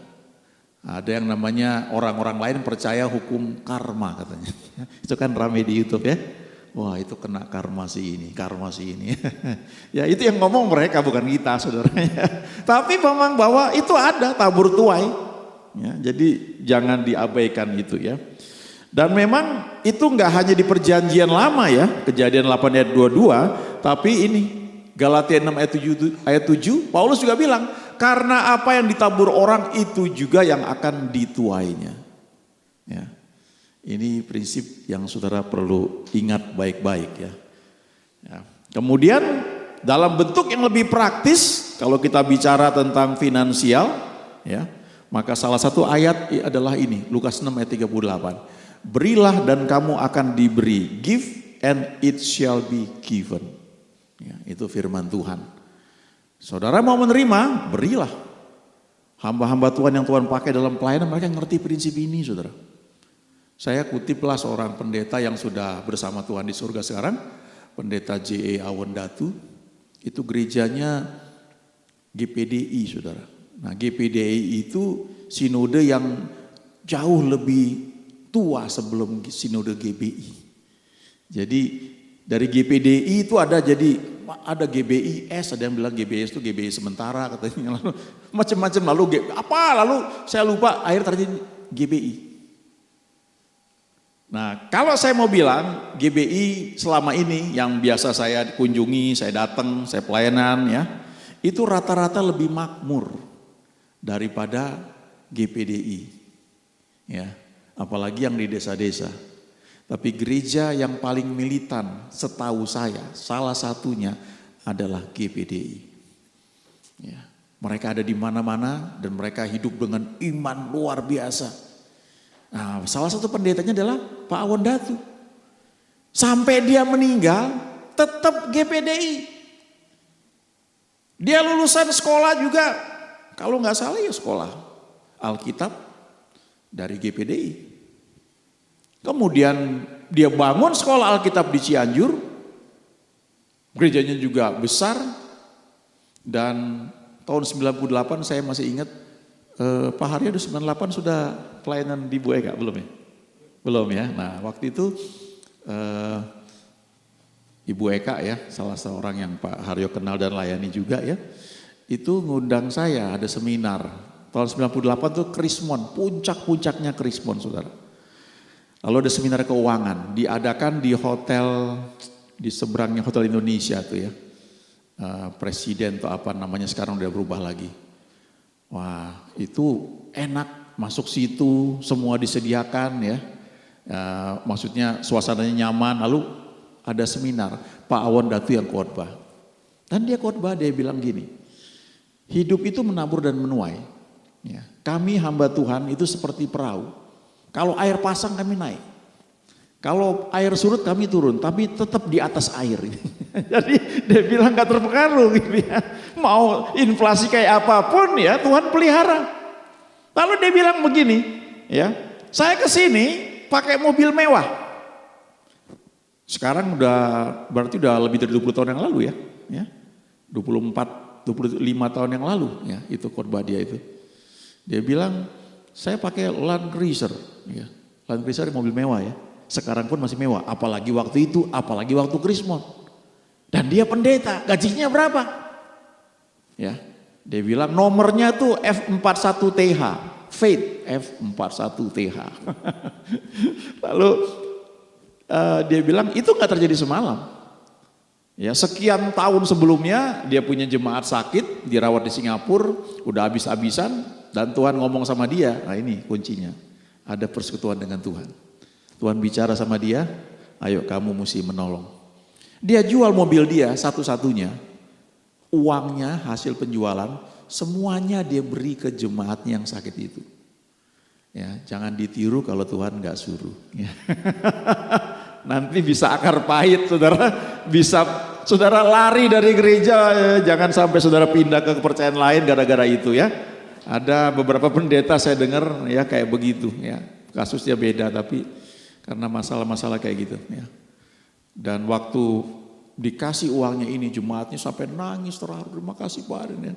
Ada yang namanya orang-orang lain percaya hukum karma katanya. Itu kan rame di YouTube ya. Wah itu kena karma si ini. Ya itu yang ngomong mereka bukan kita saudaranya. Tapi memang bahwa itu ada tabur tuai. Ya, jadi jangan diabaikan itu ya. Dan memang itu enggak hanya di perjanjian lama ya, Kejadian 8 ayat 22, tapi ini Galatia 6 ayat 7, Paulus juga bilang, karena apa yang ditabur orang itu juga yang akan dituainya. Ya. Ini prinsip yang saudara perlu ingat baik-baik ya. Ya. Kemudian dalam bentuk yang lebih praktis, kalau kita bicara tentang finansial ya, maka salah satu ayat adalah ini, Lukas 6 ayat 38. Berilah dan kamu akan diberi, give and it shall be given. Ya, itu firman Tuhan. Saudara mau menerima, berilah. Hamba-hamba Tuhan yang Tuhan pakai dalam pelayanan, mereka ngerti prinsip ini, saudara. Saya kutiplah seorang pendeta yang sudah bersama Tuhan di surga sekarang, pendeta J.E. Awendatu, itu gerejanya GPDI, saudara. Nah, GPDI itu sinode yang jauh lebih tua sebelum sinode GBI. Jadi dari GPDI itu ada GBIS, ada yang bilang GBIS itu GBI sementara katanya, lalu macam-macam, lalu saya lupa, akhir terjadi GBI. Nah, kalau saya mau bilang GBI selama ini yang biasa saya kunjungi, saya datang, saya pelayanan ya, itu rata-rata lebih makmur daripada GPDI. Ya, apalagi yang di desa-desa. Tapi gereja yang paling militan setahu saya, salah satunya adalah GPDI. Ya, mereka ada di mana-mana dan mereka hidup dengan iman luar biasa. Nah, salah satu pendetanya adalah Pak Awendatu. Sampai dia meninggal, tetap GPDI. Dia lulusan sekolah juga, kalau nggak salah ya sekolah Alkitab dari GPDI. Kemudian dia bangun sekolah Alkitab di Cianjur, gerejanya juga besar, dan tahun 98 saya masih ingat, Pak Haryo 98 sudah pelayanan di Bu Eka, belum ya? Belum ya. Nah, waktu itu Ibu Eka ya, salah seorang yang Pak Haryo kenal dan layani juga ya, itu ngundang saya ada seminar. Tahun 98 tuh Krismon, puncak-puncaknya Krismon, saudara. Lalu ada seminar keuangan, diadakan di hotel, di seberangnya Hotel Indonesia tuh ya. Presiden atau apa namanya sekarang udah berubah lagi. Wah, itu enak, masuk situ, semua disediakan ya. Maksudnya suasananya nyaman, lalu ada seminar, Pak Awendatu yang khotbah. Dan dia khotbah, dia bilang gini, hidup itu menabur dan menuai. Ya, kami hamba Tuhan itu seperti perahu. Kalau air pasang kami naik. Kalau air surut kami turun, tapi tetap di atas air. Jadi dia bilang gak terpengaruh gitu ya. Mau inflasi kayak apapun ya Tuhan pelihara. Lalu dia bilang begini, ya, saya kesini pakai mobil mewah. Sekarang berarti udah lebih dari 20 tahun yang lalu ya. 25 tahun yang lalu ya, itu khotbah dia itu. Dia bilang, saya pakai Land Cruiser, ya. Land Cruiser mobil mewah ya. Sekarang pun masih mewah, apalagi waktu itu, apalagi waktu Krismon. Dan dia pendeta, gajinya berapa? Ya, dia bilang nomornya tuh F41TH, Faith F41TH. Lalu dia bilang itu nggak terjadi semalam. Ya, sekian tahun sebelumnya dia punya jemaat sakit, dirawat di Singapura, udah habis-habisan, dan Tuhan ngomong sama dia. Nah ini kuncinya, ada persekutuan dengan Tuhan. Tuhan bicara sama dia, ayo kamu mesti menolong. Dia jual mobil dia satu-satunya, uangnya hasil penjualan semuanya dia beri ke jemaatnya yang sakit itu. Ya, jangan ditiru kalau Tuhan nggak suruh. Ya. Nanti bisa akar pahit, saudara. Bisa saudara lari dari gereja, jangan sampai saudara pindah ke kepercayaan lain gara-gara itu ya. Ada beberapa pendeta saya dengar ya kayak begitu ya. Kasusnya beda tapi karena masalah-masalah kayak gitu ya. Dan waktu dikasih uangnya ini jemaatnya sampai nangis terharu, terima kasih Pak Arin ya.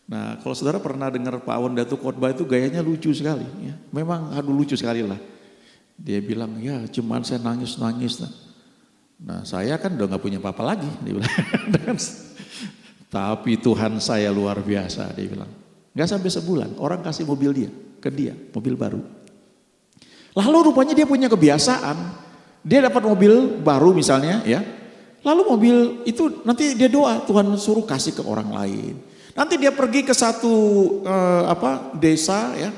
Nah kalau saudara pernah dengar Pak Awendatu khotbah itu gayanya lucu sekali ya. Memang lucu sekali lah. Dia bilang ya cuman saya nangis-nangis. Nah saya kan udah gak punya apa-apa lagi. Dia bilang. Tapi Tuhan saya luar biasa dia bilang. Gak sampai sebulan orang kasih mobil dia ke dia, mobil baru. Lalu rupanya dia punya kebiasaan, dia dapat mobil baru misalnya ya, lalu mobil itu nanti dia doa Tuhan suruh kasih ke orang lain. Nanti dia pergi ke satu desa ya,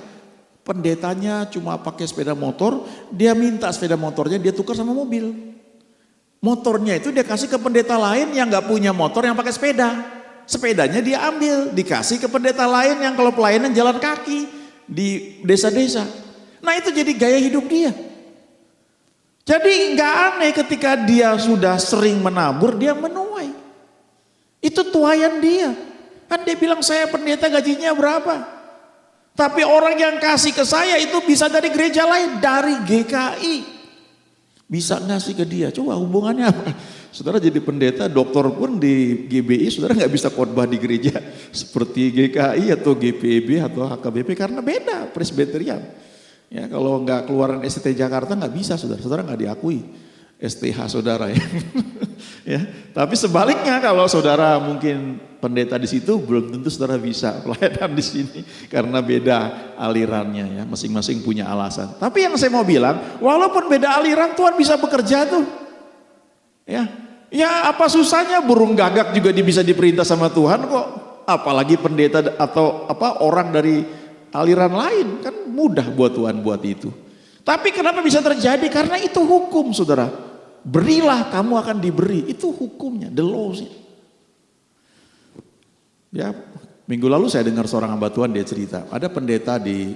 pendetanya cuma pakai sepeda motor, dia minta sepeda motornya dia tukar sama mobil. Motornya itu dia kasih ke pendeta lain yang gak punya motor yang pakai sepeda. Sepedanya dia ambil, dikasih ke pendeta lain yang kalau pelayanan jalan kaki di desa-desa. Nah itu jadi gaya hidup dia. Jadi gak aneh ketika dia sudah sering menabur, dia menuai. Itu tuaian dia. Kan dia bilang saya pendeta gajinya berapa? Tapi orang yang kasih ke saya itu bisa dari gereja lain, dari GKI. Bisa ngasih ke dia, coba hubungannya apa? Saudara jadi pendeta, dokter pun di GBI, saudara nggak bisa khotbah di gereja seperti GKI atau GPB atau HKBP karena beda Presbyterian. Ya kalau nggak keluaran STT Jakarta nggak bisa saudara nggak diakui STH saudara ya. Ya, tapi sebaliknya kalau saudara mungkin pendeta di situ belum tentu saudara bisa pelayanan di sini karena beda alirannya ya, masing-masing punya alasan. Tapi yang saya mau bilang, walaupun beda aliran Tuhan bisa bekerja tuh. Ya apa susahnya burung gagak juga bisa diperintah sama Tuhan kok. Apalagi pendeta atau orang dari aliran lain kan mudah buat Tuhan buat itu. Tapi kenapa bisa terjadi? Karena itu hukum saudara. Berilah kamu akan diberi. Itu hukumnya, the laws-nya. Ya, minggu lalu saya dengar seorang hamba Tuhan dia cerita. Ada pendeta di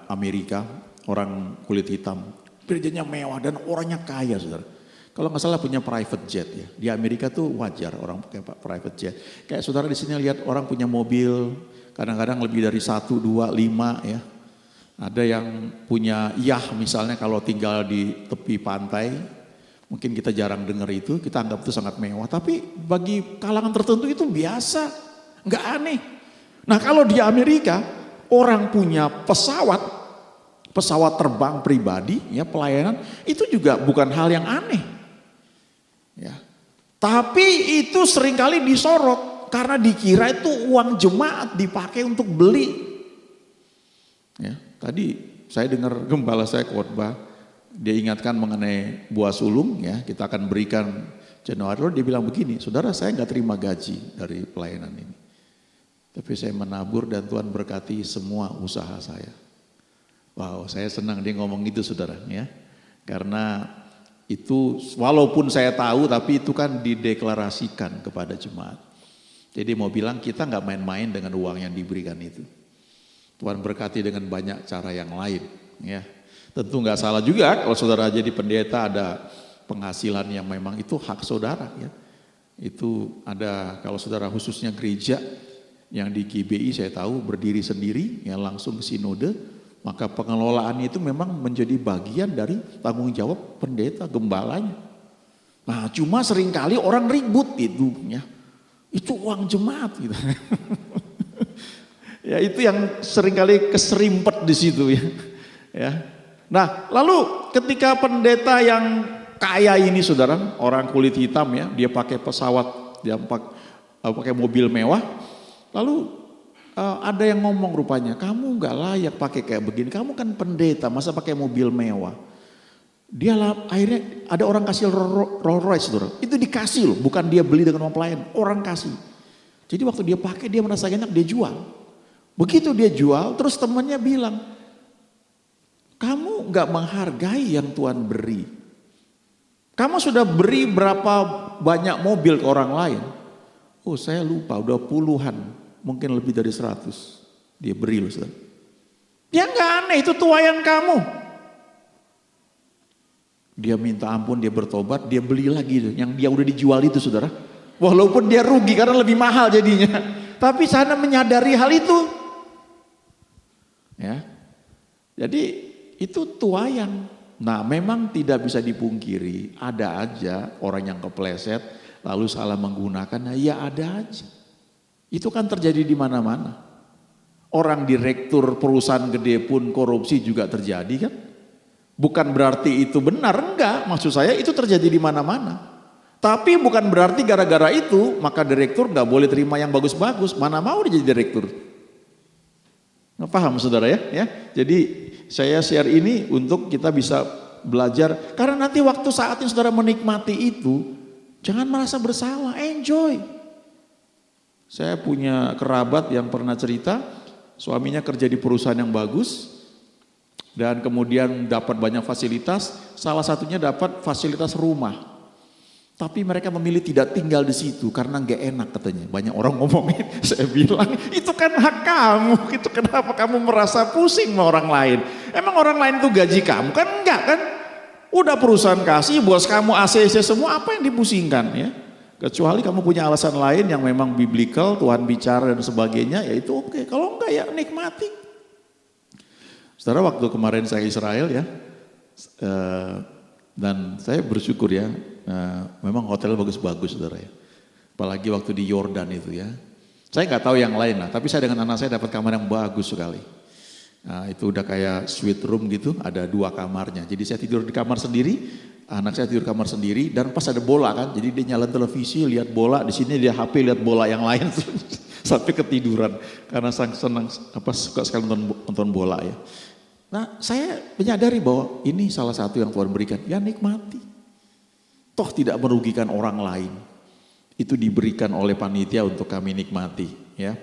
Amerika, orang kulit hitam. Gerejanya mewah dan orangnya kaya saudara. Kalau nggak salah punya private jet ya. Di Amerika tuh wajar orang pakai private jet. Kayak saudara di sini lihat orang punya mobil, kadang-kadang lebih dari 1, 2, 5 ya. Ada yang punya yah misalnya kalau tinggal di tepi pantai. Mungkin kita jarang dengar itu, kita anggap itu sangat mewah. Tapi bagi kalangan tertentu itu biasa, nggak aneh. Nah kalau di Amerika orang punya pesawat terbang pribadi ya pelayanan itu juga bukan hal yang aneh. Ya. Tapi itu seringkali disorot karena dikira itu uang jemaat dipakai untuk beli. Ya, tadi saya dengar gembala saya khotbah, dia ingatkan mengenai buah sulung ya, kita akan berikan Januari. Dia bilang begini, saudara saya nggak terima gaji dari pelayanan ini. Tapi saya menabur dan Tuhan berkati semua usaha saya. Wow, saya senang dia ngomong gitu saudara ya. Karena itu walaupun saya tahu tapi itu kan dideklarasikan kepada jemaat. Jadi mau bilang kita nggak main-main dengan uang yang diberikan itu. Tuhan berkati dengan banyak cara yang lain ya. Tentu nggak salah juga kalau saudara jadi pendeta ada penghasilan yang memang itu hak saudara ya. Itu ada kalau saudara khususnya gereja yang di GBI saya tahu berdiri sendiri ya langsung ke sinode. Maka pengelolaan itu memang menjadi bagian dari tanggung jawab pendeta, gembalanya. Nah cuma seringkali orang ribut itu ya. Itu uang jemaat gitu. Ya itu yang seringkali keserimpet di situ ya. Ya. Nah lalu ketika pendeta yang kaya ini saudara, orang kulit hitam ya, dia pakai pesawat, dia pakai mobil mewah. Lalu ada yang ngomong rupanya, kamu nggak layak pakai kayak begini, kamu kan pendeta, masa pakai mobil mewah. Dia akhirnya ada orang kasih Rolls Royce, saudara. Itu dikasih loh, bukan dia beli dengan uang pelayan, orang kasih. Jadi waktu dia pakai dia merasa enak, dia jual. Begitu dia jual, terus temannya bilang, kamu nggak menghargai yang Tuhan beri. Kamu sudah beri berapa banyak mobil ke orang lain? Oh saya lupa, udah puluhan. Mungkin lebih dari 100 dia beri loh saudara. Ya nggak aneh itu tuayan kamu. Dia minta ampun, dia bertobat, dia beli lagi yang dia udah dijual itu saudara. Walaupun dia rugi karena lebih mahal jadinya. Tapi sana menyadari hal itu. Ya. Jadi itu tuayan. Nah memang tidak bisa dipungkiri. Ada aja orang yang kepleset lalu salah menggunakan. Nah ya ada aja. Itu kan terjadi di mana-mana. Orang direktur perusahaan gede pun korupsi juga terjadi kan. Bukan berarti itu benar, enggak. Maksud saya itu terjadi di mana-mana. Tapi bukan berarti gara-gara itu maka direktur enggak boleh terima yang bagus-bagus. Mana mau dia jadi direktur. Nggak paham saudara ya? Jadi saya share ini untuk kita bisa belajar. Karena nanti waktu saatnya saudara menikmati itu, jangan merasa bersalah, enjoy. Saya punya kerabat yang pernah cerita, suaminya kerja di perusahaan yang bagus dan kemudian dapat banyak fasilitas, salah satunya dapat fasilitas rumah. Tapi mereka memilih tidak tinggal di situ karena nggak enak katanya. Banyak orang ngomongin, saya bilang itu kan hak kamu, itu kenapa kamu merasa pusing sama orang lain? Emang orang lain itu gaji kamu? Kan enggak kan? Udah perusahaan kasih, bos kamu ACC semua, apa yang dipusingkan ya? Kecuali kamu punya alasan lain yang memang biblical, Tuhan bicara dan sebagainya, ya itu oke. Kalau enggak ya nikmati. Saudara, waktu kemarin saya Israel ya, dan saya bersyukur ya, memang hotel bagus-bagus saudara ya. Apalagi waktu di Yordan itu ya. Saya nggak tahu yang lain lah, tapi saya dengan anak saya dapat kamar yang bagus sekali. Nah, itu udah kayak suite room gitu, ada 2 kamarnya. Jadi saya tidur di kamar sendiri, anak saya tidur di kamar sendiri, dan pas ada bola kan, jadi dia nyalain televisi, lihat bola, di sini dia HP lihat bola yang lain sampai ketiduran karena senang suka sekali nonton bola ya. Nah, saya menyadari bahwa ini salah satu yang Tuhan berikan, ya nikmati. Toh tidak merugikan orang lain. Itu diberikan oleh panitia untuk kami nikmati ya.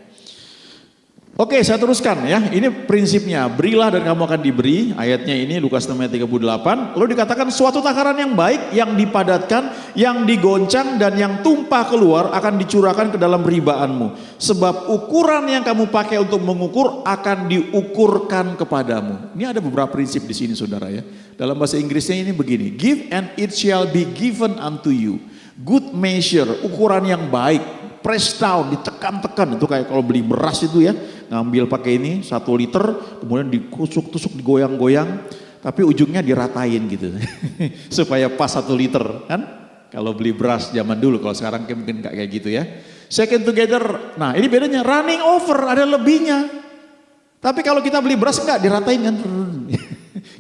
Oke, saya teruskan ya. Ini prinsipnya, berilah dan kamu akan diberi. Ayatnya ini Lukas 6 ayat 38. Lalu dikatakan suatu takaran yang baik, yang dipadatkan, yang digoncang dan yang tumpah keluar akan dicurahkan ke dalam ribaanmu. Sebab ukuran yang kamu pakai untuk mengukur akan diukurkan kepadamu. Ini ada beberapa prinsip di sini saudara ya. Dalam bahasa Inggrisnya ini begini. Give and it shall be given unto you. Good measure, ukuran yang baik. Press down, ditekan-tekan, itu kayak kalau beli beras itu ya, ngambil pakai ini 1 liter, kemudian ditusuk-tusuk, digoyang-goyang, tapi ujungnya diratain gitu, supaya pas 1 liter kan, kalau beli beras zaman dulu, kalau sekarang mungkin kayak gitu ya. Second together, nah ini bedanya, running over, ada lebihnya, tapi kalau kita beli beras enggak, diratain kan,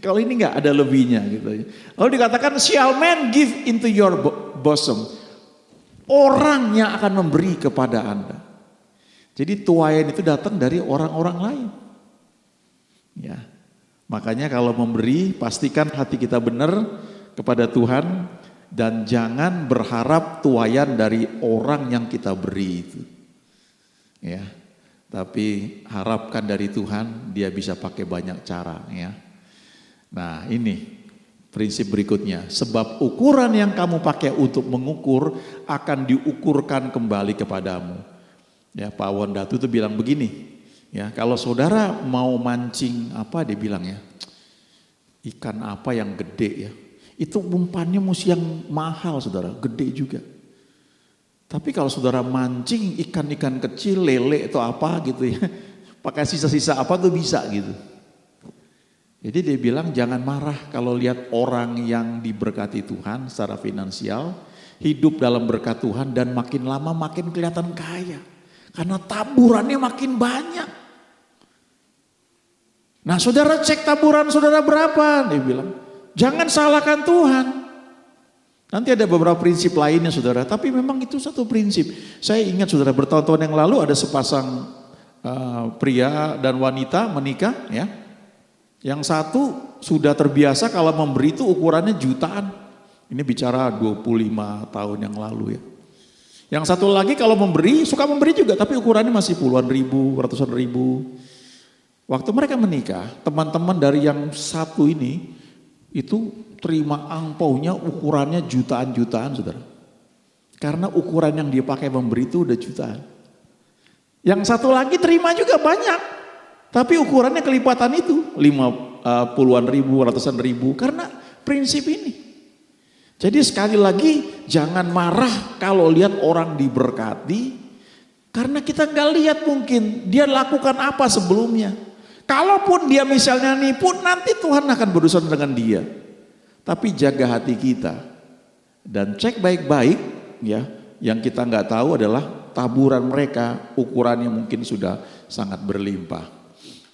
kalau ini enggak, ada lebihnya gitu. Lalu dikatakan, shall man give into your bosom. Orang yang akan memberi kepada Anda. Jadi tuaian itu datang dari orang-orang lain. Ya. Makanya kalau memberi, pastikan hati kita benar kepada Tuhan dan jangan berharap tuaian dari orang yang kita beri itu. Ya. Tapi harapkan dari Tuhan, dia bisa pakai banyak cara ya. Nah, ini prinsip berikutnya, sebab ukuran yang kamu pakai untuk mengukur akan diukurkan kembali kepadamu. Ya, Pak Wondatu itu bilang begini, ya kalau saudara mau mancing apa dia bilang ya, ikan apa yang gede ya, itu umpannya mesti yang mahal saudara, gede juga. Tapi kalau saudara mancing ikan-ikan kecil, lele atau apa gitu ya, pakai sisa-sisa apa tuh bisa gitu. Jadi dia bilang jangan marah kalau lihat orang yang diberkati Tuhan secara finansial, hidup dalam berkat Tuhan dan makin lama makin kelihatan kaya. Karena taburannya makin banyak. Nah saudara cek taburan saudara berapa, dia bilang. Jangan salahkan Tuhan. Nanti ada beberapa prinsip lainnya saudara, tapi memang itu satu prinsip. Saya ingat saudara bertahun-tahun yang lalu ada sepasang pria dan wanita menikah ya. Yang satu sudah terbiasa kalau memberi itu ukurannya jutaan. Ini bicara 25 tahun yang lalu ya. Yang satu lagi kalau memberi, suka memberi juga tapi ukurannya masih puluhan ribu, ratusan ribu. Waktu mereka menikah, teman-teman dari yang satu ini itu terima angpaunya ukurannya jutaan-jutaan saudara. Karena ukuran yang dia pakai memberi itu udah jutaan. Yang satu lagi terima juga banyak. Tapi ukurannya kelipatan itu, 50-an ribu, ratusan ribu, karena prinsip ini. Jadi sekali lagi jangan marah kalau lihat orang diberkati, karena kita nggak lihat mungkin dia lakukan apa sebelumnya. Kalaupun dia misalnya nipu, nanti Tuhan akan berurusan dengan dia. Tapi jaga hati kita dan cek baik-baik ya. Yang kita nggak tahu adalah taburan mereka ukurannya mungkin sudah sangat berlimpah.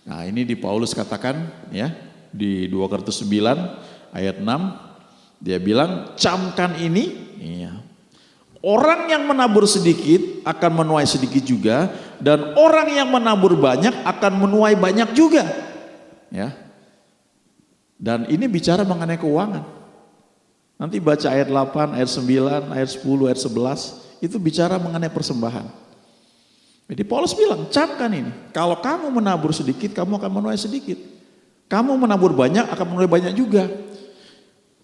Nah ini di Paulus katakan ya di 2 Korintus 9 ayat 6 dia bilang camkan ini iya. Orang yang menabur sedikit akan menuai sedikit juga dan orang yang menabur banyak akan menuai banyak juga ya. Dan ini bicara mengenai keuangan. Nanti baca ayat 8, ayat 9, ayat 10, ayat 11 itu bicara mengenai persembahan. Jadi Paulus bilang, camkan ini. Kalau kamu menabur sedikit, kamu akan menuai sedikit. Kamu menabur banyak, akan menuai banyak juga.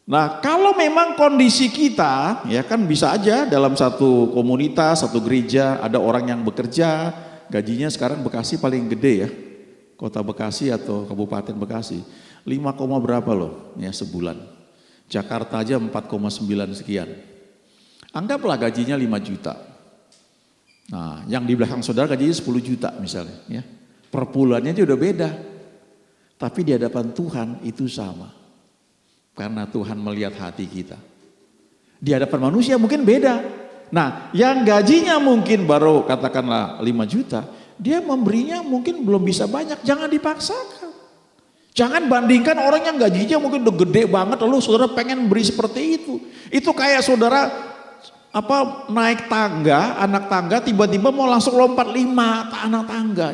Nah, kalau memang kondisi kita, ya kan bisa aja dalam satu komunitas, satu gereja, ada orang yang bekerja, gajinya sekarang Bekasi paling gede ya. Kota Bekasi atau Kabupaten Bekasi. 5, berapa loh ya sebulan. Jakarta aja 4,9 sekian. Anggaplah gajinya 5 juta. Nah, yang di belakang saudara gajinya 10 juta misalnya. Ya. Per bulannya aja udah beda. Tapi di hadapan Tuhan itu sama. Karena Tuhan melihat hati kita. Di hadapan manusia mungkin beda. Nah, yang gajinya mungkin baru katakanlah 5 juta. Dia memberinya mungkin belum bisa banyak. Jangan dipaksakan. Jangan bandingkan orang yang gajinya mungkin udah gede banget lalu saudara pengen beri seperti itu. Itu kayak saudara naik tangga, anak tangga tiba-tiba mau langsung lompat 5 anak tangga.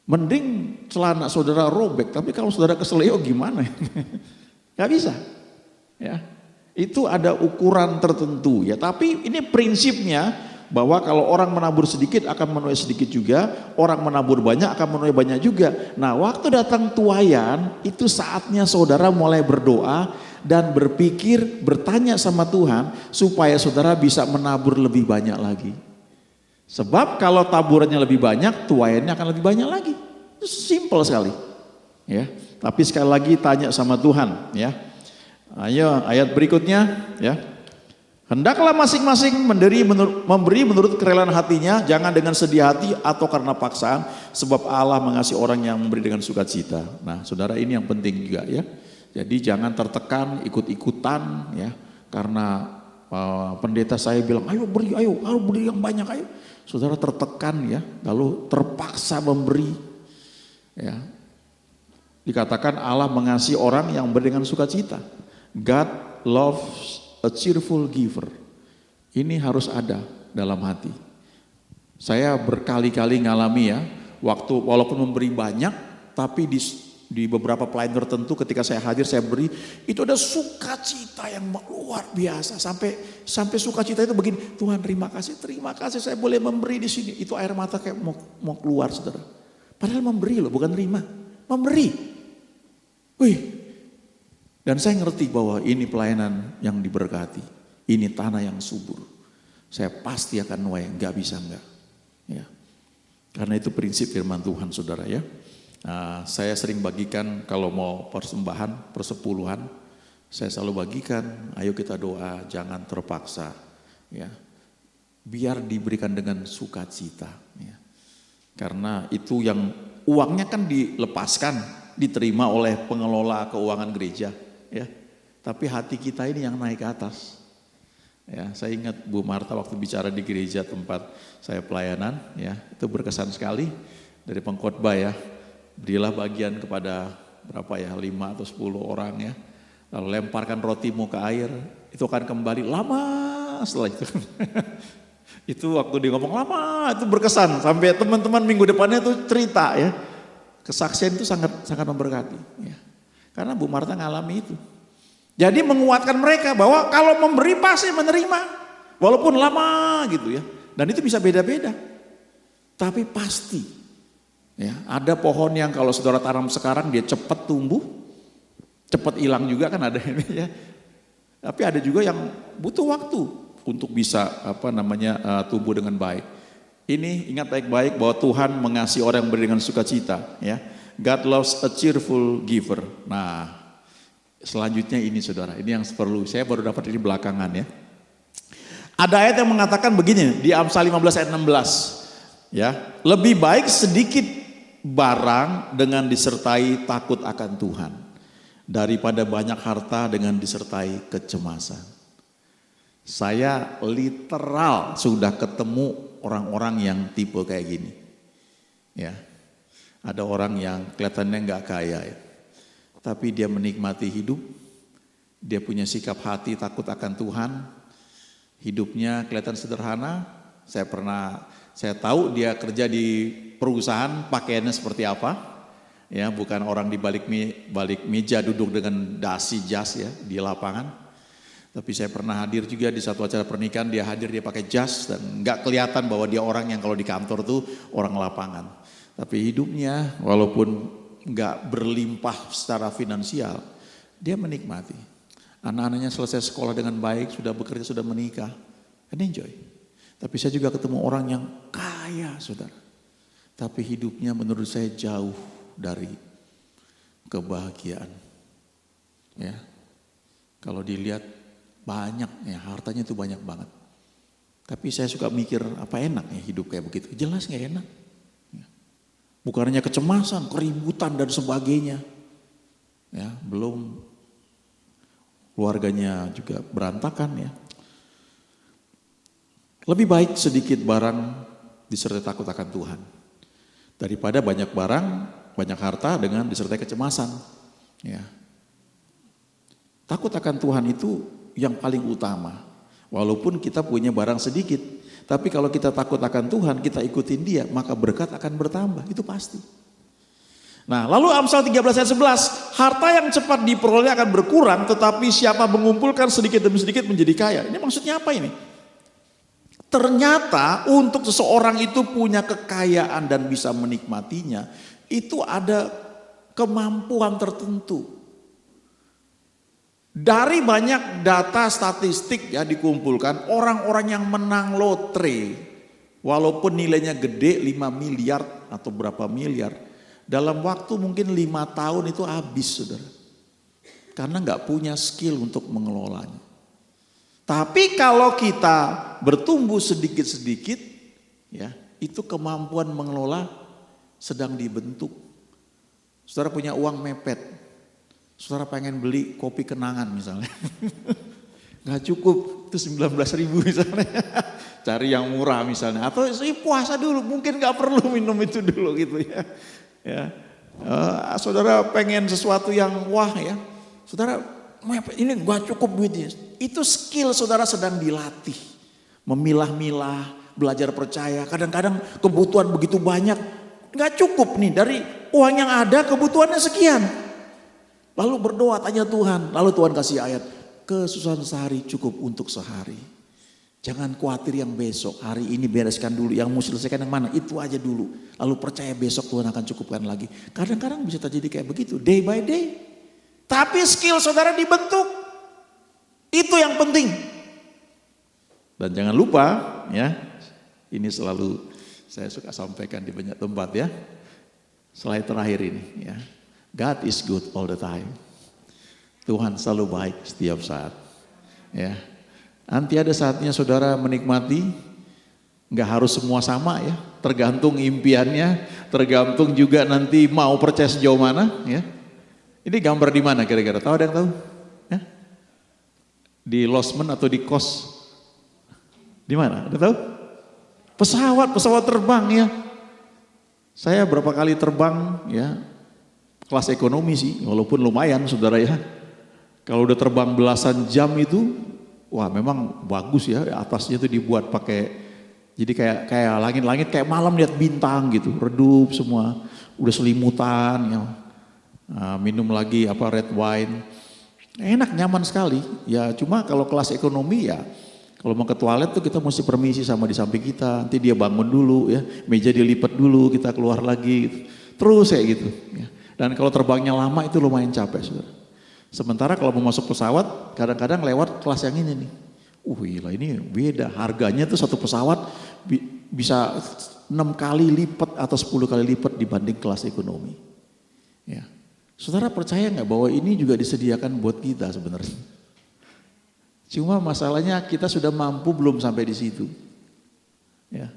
Mending celana saudara robek, tapi kalau saudara keseleo gimana? Gak bisa. Ya. Itu ada ukuran tertentu ya, tapi ini prinsipnya bahwa kalau orang menabur sedikit akan menuai sedikit juga, orang menabur banyak akan menuai banyak juga. Nah, waktu datang tuaian itu saatnya saudara mulai berdoa dan berpikir, bertanya sama Tuhan supaya saudara bisa menabur lebih banyak lagi. Sebab kalau taburannya lebih banyak, tuaiannya akan lebih banyak lagi. Itu simple sekali. Ya, tapi sekali lagi tanya sama Tuhan, ya. Ayo ayat berikutnya, ya. Hendaklah masing-masing memberi menurut kerelaan hatinya, jangan dengan sedih hati atau karena paksaan, sebab Allah mengasihi orang yang memberi dengan sukacita. Nah, saudara, ini yang penting juga ya. Jadi jangan tertekan, ikut-ikutan ya, karena pendeta saya bilang, ayo beri yang banyak, ayo. Saudara tertekan ya, lalu terpaksa memberi. Ya. Dikatakan Allah mengasihi orang yang memberi dengan sukacita. God loves a cheerful giver. Ini harus ada dalam hati. Saya berkali-kali ngalami ya, walaupun memberi banyak, tapi di beberapa pelayan tertentu ketika saya hadir saya beri, itu ada sukacita yang luar biasa. Sampai sukacita itu begini, Tuhan terima kasih saya boleh memberi di sini. Itu air mata kayak mau keluar, saudara. Padahal memberi loh, bukan terima, memberi. Wih. Dan saya ngerti bahwa ini pelayanan yang diberkati. Ini tanah yang subur. Saya pasti akan nuai, nggak bisa enggak. Ya. Karena itu prinsip firman Tuhan, saudara ya. Saya sering bagikan kalau mau persembahan, persepuluhan. Saya selalu bagikan, ayo kita doa, jangan terpaksa. Ya. Biar diberikan dengan sukacita. Ya. Karena itu yang uangnya kan dilepaskan, diterima oleh pengelola keuangan gereja. Ya, tapi hati kita ini yang naik ke atas. Ya, saya ingat Bu Marta waktu bicara di gereja tempat saya pelayanan, ya, itu berkesan sekali dari pengkhotbah ya. Berilah bagian kepada berapa ya, 5 atau 10 orang ya. Lalu lemparkan rotimu ke air, itu akan kembali lama setelah itu. Itu waktu dia ngomong lama, itu berkesan sampai teman-teman minggu depannya itu cerita ya. Kesaksian itu sangat memberkati ya. Karena Bu Marta ngalami itu. Jadi menguatkan mereka bahwa kalau memberi pasti menerima. Walaupun lama gitu ya. Dan itu bisa beda-beda. Tapi pasti. Ya, ada pohon yang kalau saudara tanam sekarang dia cepat tumbuh. Cepat hilang juga kan ada ini ya. Tapi ada juga yang butuh waktu untuk bisa tumbuh dengan baik. Ini ingat baik-baik bahwa Tuhan mengasihi orang yang beri dengan sukacita ya. God loves a cheerful giver. Nah, selanjutnya ini saudara, ini yang perlu. Saya baru dapat ini belakangan ya. Ada ayat yang mengatakan begini di Amsal 15 ayat 16. Ya, lebih baik sedikit barang dengan disertai takut akan Tuhan daripada banyak harta dengan disertai kecemasan. Saya literal sudah ketemu orang-orang yang tipe kayak gini. Ya. Ada orang yang kelihatannya nggak kaya ya, tapi dia menikmati hidup, dia punya sikap hati takut akan Tuhan, hidupnya kelihatan sederhana. Saya tahu dia kerja di perusahaan, pakaiannya seperti apa, ya bukan orang di balik meja duduk dengan dasi jas ya di lapangan. Tapi saya pernah hadir juga di satu acara pernikahan, dia pakai jas dan nggak kelihatan bahwa dia orang yang kalau di kantor tuh orang lapangan. Tapi hidupnya walaupun nggak berlimpah secara finansial, dia menikmati. Anak-anaknya selesai sekolah dengan baik, sudah bekerja, sudah menikah, and enjoy. Tapi saya juga ketemu orang yang kaya, saudara. Tapi hidupnya menurut saya jauh dari kebahagiaan. Ya, kalau dilihat banyak ya, hartanya itu banyak banget. Tapi saya suka mikir, apa enak ya hidup kayak begitu? Jelas gak enak. Bukan hanya kecemasan, keributan dan sebagainya. Ya, belum keluarganya juga berantakan ya. Lebih baik sedikit barang disertai takut akan Tuhan daripada banyak barang, banyak harta dengan disertai kecemasan. Ya. Takut akan Tuhan itu yang paling utama. Walaupun kita punya barang sedikit, tapi kalau kita takut akan Tuhan, kita ikutin Dia, maka berkat akan bertambah, itu pasti. Nah, lalu Amsal 13 ayat 11, harta yang cepat diperoleh akan berkurang, tetapi siapa mengumpulkan sedikit demi sedikit menjadi kaya. Ini maksudnya apa ini? Ternyata untuk seseorang itu punya kekayaan dan bisa menikmatinya, itu ada kemampuan tertentu. Dari banyak data statistik ya dikumpulkan, orang-orang yang menang lotre, walaupun nilainya gede 5 miliar atau berapa miliar, dalam waktu mungkin 5 tahun itu habis, saudara. Karena nggak punya skill untuk mengelolanya. Tapi kalau kita bertumbuh sedikit-sedikit, ya itu kemampuan mengelola sedang dibentuk. Saudara punya uang mepet, saudara pengen beli kopi kenangan misalnya, nggak cukup, itu 19.000 misalnya, cari yang murah misalnya, atau puasa dulu, mungkin nggak perlu minum itu dulu gitu ya. Saudara pengen sesuatu yang wah ya, saudara ini nggak cukup duitnya, itu skill saudara sedang dilatih, memilah-milah, belajar percaya. Kadang-kadang kebutuhan begitu banyak, nggak cukup nih dari uang yang ada, kebutuhannya sekian. Lalu berdoa tanya Tuhan, lalu Tuhan kasih ayat, kesusahan sehari cukup untuk sehari. Jangan khawatir yang besok, hari ini bereskan dulu, yang mau selesaikan yang mana, itu aja dulu. Lalu percaya besok Tuhan akan cukupkan lagi. Kadang-kadang bisa terjadi kayak begitu, day by day. Tapi skill saudara dibentuk, itu yang penting. Dan jangan lupa ya, ini selalu saya suka sampaikan di banyak tempat ya. Slide terakhir ini ya. God is good all the time. Tuhan selalu baik setiap saat. Ya. Nanti ada saatnya saudara menikmati, nggak harus semua sama ya. Tergantung impiannya, tergantung juga nanti mau percaya sejauh mana ya. Ini gambar di mana kira-kira? Tahu ada yang tahu? Ya? Di Losmen atau di Kos? Di mana? Ada tahu? Pesawat terbang ya. Saya berapa kali terbang ya. Kelas ekonomi sih, walaupun lumayan saudara ya. Kalau udah terbang belasan jam itu, wah memang bagus ya. Atasnya itu dibuat pakai, jadi kayak langit-langit kayak malam lihat bintang gitu, redup semua. Udah selimutan ya. Minum lagi red wine, enak nyaman sekali. Ya cuma kalau kelas ekonomi ya, kalau mau ke toilet tuh kita mesti permisi sama di samping kita. Nanti dia bangun dulu ya, meja dilipat dulu, kita keluar lagi gitu. Terus kayak gitu ya. Dan kalau terbangnya lama itu lumayan capek saudara. Sementara kalau mau masuk pesawat kadang-kadang lewat kelas yang ini nih. Gila ini beda, harganya tuh satu pesawat bisa 6 kali lipat atau 10 kali lipat dibanding kelas ekonomi. Ya. Saudara percaya nggak bahwa ini juga disediakan buat kita sebenarnya? Cuma masalahnya kita sudah mampu belum sampai di situ. Ya.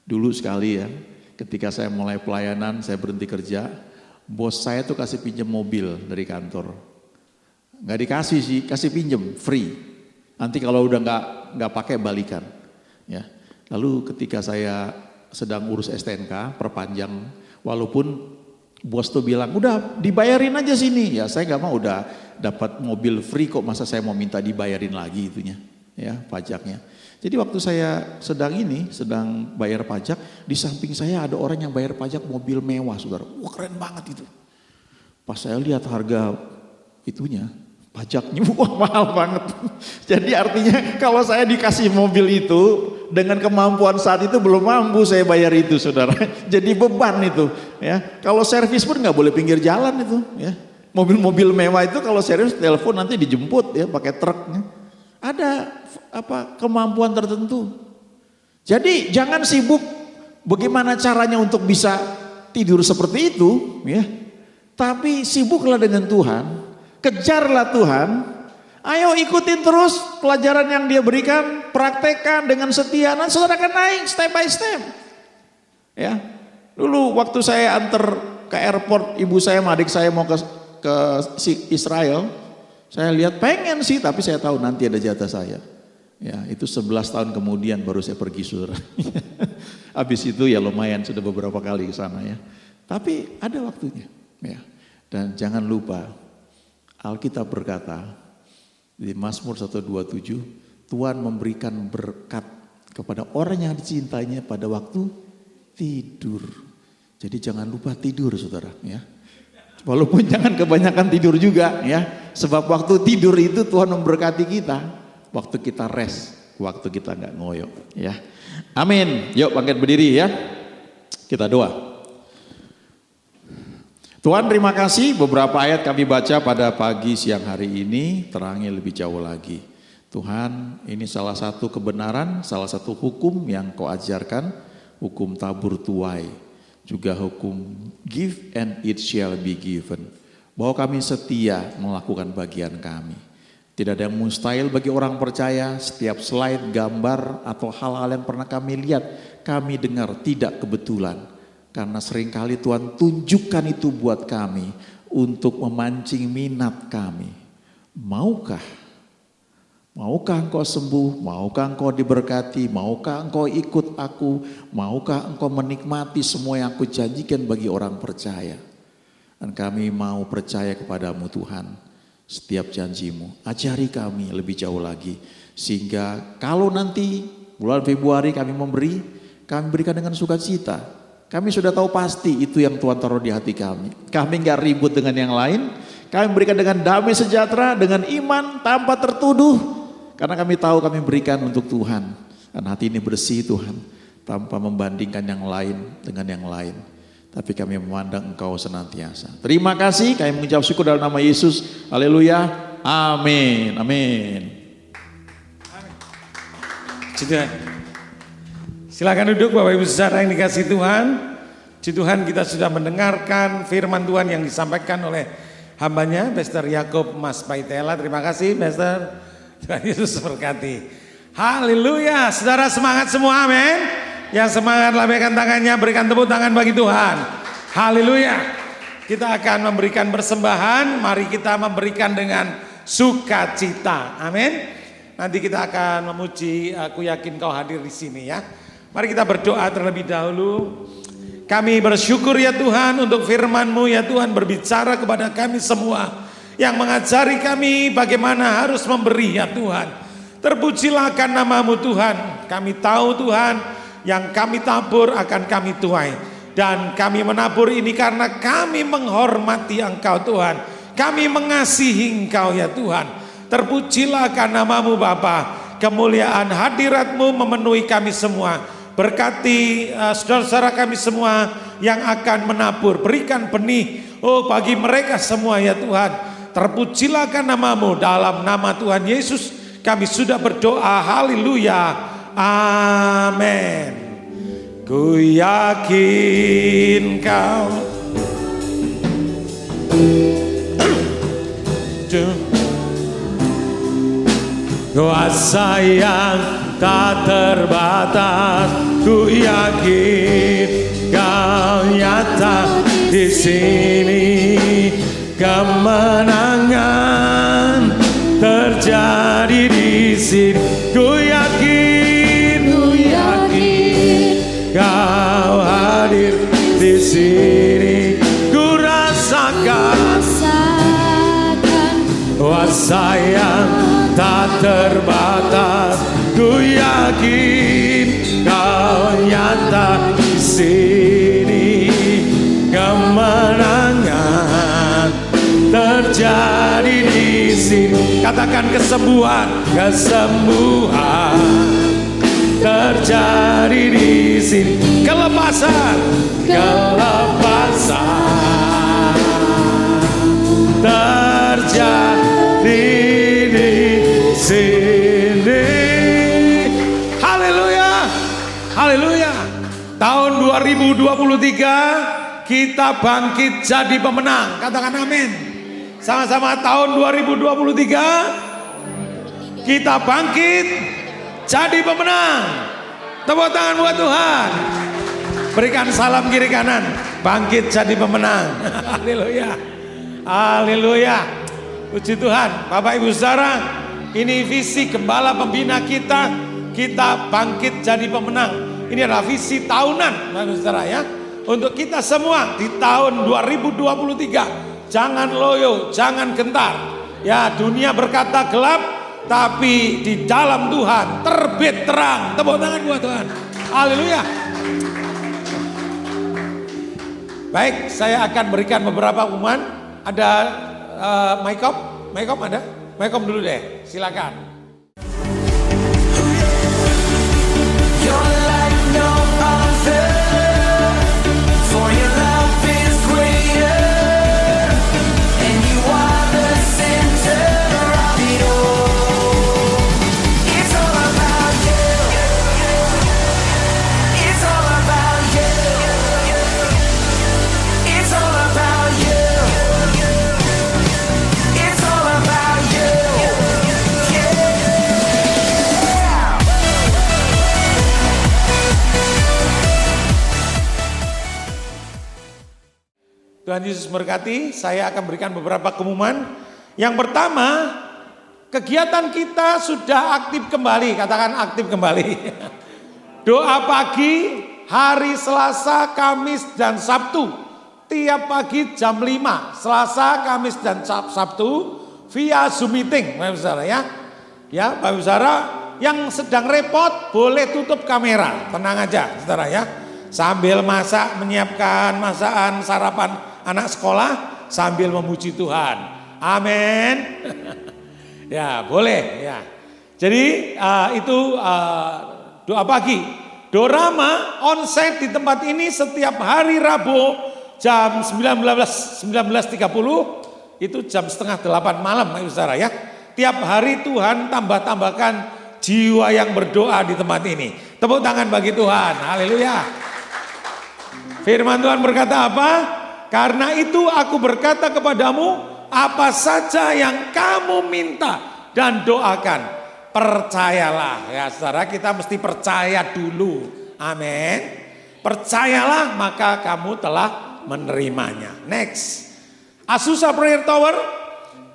Dulu sekali ya, ketika saya mulai pelayanan, saya berhenti kerja. Bos saya tuh kasih pinjam mobil dari kantor, nggak dikasih sih, kasih pinjam free. Nanti kalau udah nggak pakai balikan. Ya. Lalu ketika saya sedang urus STNK perpanjang, walaupun bos tuh bilang udah dibayarin aja sini, ya saya nggak mau, udah dapat mobil free kok masa saya mau minta dibayarin lagi itunya, ya pajaknya. Jadi waktu saya sedang bayar pajak, di samping saya ada orang yang bayar pajak mobil mewah saudara. Wah keren banget itu. Pas saya lihat harga itunya, pajaknya wah mahal banget. Jadi artinya kalau saya dikasih mobil itu, dengan kemampuan saat itu belum mampu saya bayar itu saudara. Jadi beban itu ya. Kalau servis pun nggak boleh pinggir jalan itu ya. Mobil-mobil mewah itu kalau servis telepon nanti dijemput ya pakai truknya. Ada kemampuan tertentu. Jadi jangan sibuk bagaimana caranya untuk bisa tidur seperti itu ya. Tapi sibuklah dengan Tuhan, kejarlah Tuhan. Ayo ikutin terus pelajaran yang dia berikan, praktekkan dengan setia, nanti saudara akan naik step by step. Ya, dulu waktu saya antar ke airport, ibu saya sama adik saya mau ke Israel, saya lihat pengen sih, tapi saya tahu nanti ada jatah saya. Ya, itu 11 tahun kemudian baru saya pergi, saudara. Habis itu ya lumayan, sudah beberapa kali ke sana ya. Tapi ada waktunya. Ya. Dan jangan lupa, Alkitab berkata di Mazmur 127, Tuhan memberikan berkat kepada orang yang dicintainya pada waktu tidur. Jadi jangan lupa tidur, saudara. Ya. Walaupun jangan kebanyakan tidur juga ya. Sebab waktu tidur itu Tuhan memberkati kita. Waktu kita rest, waktu kita nggak ngoyo, ya. Amin. Yuk bangkit berdiri ya. Kita doa. Tuhan terima kasih, beberapa ayat kami baca pada pagi siang hari ini terangi lebih jauh lagi. Tuhan, ini salah satu kebenaran, salah satu hukum yang Kau ajarkan, hukum tabur tuai, juga hukum give and it shall be given. Bahwa kami setia melakukan bagian kami. Tidak ada yang mustahil bagi orang percaya, setiap slide, gambar, atau hal-hal yang pernah kami lihat, kami dengar tidak kebetulan. Karena seringkali Tuhan tunjukkan itu buat kami, untuk memancing minat kami. Maukah Engkau sembuh? Maukah Engkau diberkati? Maukah Engkau ikut aku? Maukah Engkau menikmati semua yang aku janjikan bagi orang percaya? Dan kami mau percaya kepadamu Tuhan. Setiap janjimu, ajari kami lebih jauh lagi. Sehingga kalau nanti bulan Februari kami memberi, kami berikan dengan sukacita. Kami sudah tahu pasti itu yang Tuhan taruh di hati kami. Kami gak ribut dengan yang lain. Kami berikan dengan damai sejahtera, dengan iman, tanpa tertuduh. Karena kami tahu kami berikan untuk Tuhan. Dan hati ini bersih Tuhan, tanpa membandingkan yang lain dengan yang lain. Tapi kami memandang Engkau senantiasa. Terima kasih, kami mengucap syukur dalam nama Yesus. Haleluya. Amin. Amin. Silakan duduk Bapak Ibu Saudara yang dikasihi Tuhan. Puji Tuhan, kita sudah mendengarkan firman Tuhan yang disampaikan oleh hambanya, Pastor Yakob Mas Paitela. Terima kasih Pastor. Tuhan Yesus berkati. Haleluya. Saudara semangat semua, amin. Yang semangat lambaikan tangannya, berikan tepuk tangan bagi Tuhan. Haleluya. Kita akan memberikan persembahan, mari kita memberikan dengan sukacita. Amin. Nanti kita akan memuji, aku yakin kau hadir di sini ya. Mari kita berdoa terlebih dahulu. Kami bersyukur ya Tuhan untuk firman-Mu ya Tuhan, berbicara kepada kami semua, yang mengajari kami bagaimana harus memberi ya Tuhan. Terpujilah akan nama-Mu Tuhan. Kami tahu Tuhan, yang kami tabur akan kami tuai. Dan kami menabur ini karena kami menghormati Engkau Tuhan. Kami mengasihi Engkau ya Tuhan. Terpujilah akan nama-Mu Bapa. Kemuliaan hadirat-Mu memenuhi kami semua. Berkati saudara-saudara kami semua yang akan menabur. Berikan benih bagi mereka semua ya Tuhan. Terpujilah akan nama-Mu. Dalam nama Tuhan Yesus kami sudah berdoa. Haleluya. Amin. Ku yakin kau kuasa yang tak terbatas. Ku yakin kau nyata di sini. Kemenangan terjadi di sini. Ku yakin Kau hadir di sini. Ku rasakan kuasa yang tak terbatas. Ku yakin Kau nyata di sini. Kemenangan terjadi di sini. Katakan kesembuhan, kesembuhan terjadi di sini. Kelepasan, kelepasan terjadi di sini. Haleluya, haleluya. Tahun 2023 kita bangkit jadi pemenang. Katakan amin. Sama-sama tahun 2023 Kita bangkit jadi pemenang. Tepuk tangan buat Tuhan. Berikan salam kiri kanan. Bangkit jadi pemenang. Haleluya. Haleluya. Puji Tuhan. Bapak Ibu Saudara, ini visi gembala pembina kita. Kita bangkit jadi pemenang. Ini adalah visi tahunan, Bapak Ibu Saudara ya. Untuk kita semua di tahun 2023. Jangan loyo, jangan gentar. Ya, dunia berkata gelap, tapi di dalam Tuhan terbit terang. Tepuk tangan buat Tuhan. Haleluya. Baik, saya akan berikan beberapa pengumuman. Ada Maikom ada? Maikom dulu deh, silakan. You're like no other, for your love is greater, and you are the center of it all. It's all about you. It's all about you. It's all about you. It's all about you. Yeah. Tuhan Yesus berkati. Saya akan berikan beberapa pengumuman. Yang pertama, kegiatan kita sudah aktif kembali. Katakan aktif kembali. Doa pagi hari Selasa, Kamis, dan Sabtu. Tiap pagi jam 5. Selasa, Kamis, dan Sabtu via Zoom meeting. Bapak Ibu Saudara ya. Ya, Bapak Ibu Saudara yang sedang repot boleh tutup kamera. Tenang aja Saudara ya. Sambil masak, menyiapkan masakan sarapan anak sekolah sambil memuji Tuhan. Amin. Ya, boleh ya. Jadi itu doa pagi. Dorama onsite di tempat ini setiap hari Rabu jam 19.30 itu jam setengah 8 malam Ibu Saudara ya. Tiap hari Tuhan tambah-tambahkan jiwa yang berdoa di tempat ini. Tepuk tangan bagi Tuhan. Haleluya. Firman Tuhan berkata apa? Karena itu aku berkata kepadamu, apa saja yang kamu minta dan doakan, percayalah. Ya saudara, kita mesti percaya dulu. Amin. Percayalah maka kamu telah menerimanya. Next. Azusa Prayer Tower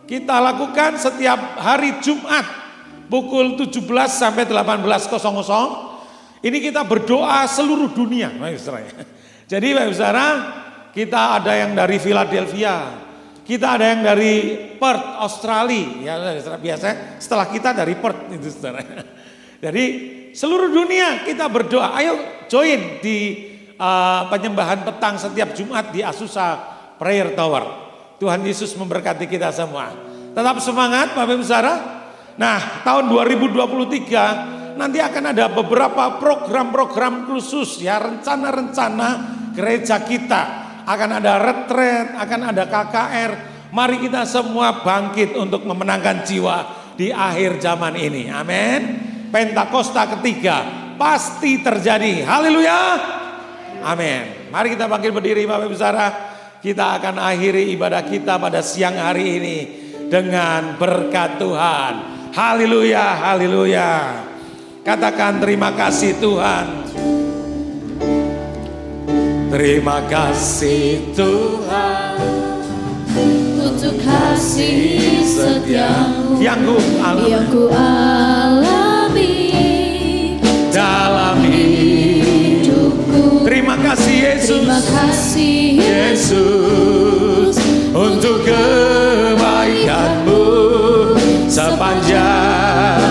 kita lakukan setiap hari Jumat pukul 17 sampai 18.00. Ini kita berdoa seluruh dunia. Jadi Bapak Saudara, kita ada yang dari Philadelphia, kita ada yang dari Perth, Australia. Ya biasa setelah kita dari Perth itu Saudara. Jadi seluruh dunia kita berdoa. Ayo join di penyembahan petang setiap Jumat di Azusa Prayer Tower. Tuhan Yesus memberkati kita semua. Tetap semangat Bapak Ibu Saudara. Nah, tahun 2023 nanti akan ada beberapa program-program khusus ya, rencana-rencana gereja kita. Akan ada retret, akan ada KKR. Mari kita semua bangkit untuk memenangkan jiwa di akhir zaman ini. Amin. Pentakosta ketiga pasti terjadi. Haleluya. Amin. Mari kita bangkit berdiri Bapak Ibu Saudara. Kita akan akhiri ibadah kita pada siang hari ini dengan berkat Tuhan. Haleluya, haleluya. Katakan terima kasih Tuhan. Terima kasih Tuhan Untuk kasih setiamu yang ku alami dalam hidupku. Terima kasih Yesus. Terima kasih Yesus untuk kebaikan-Mu sepanjang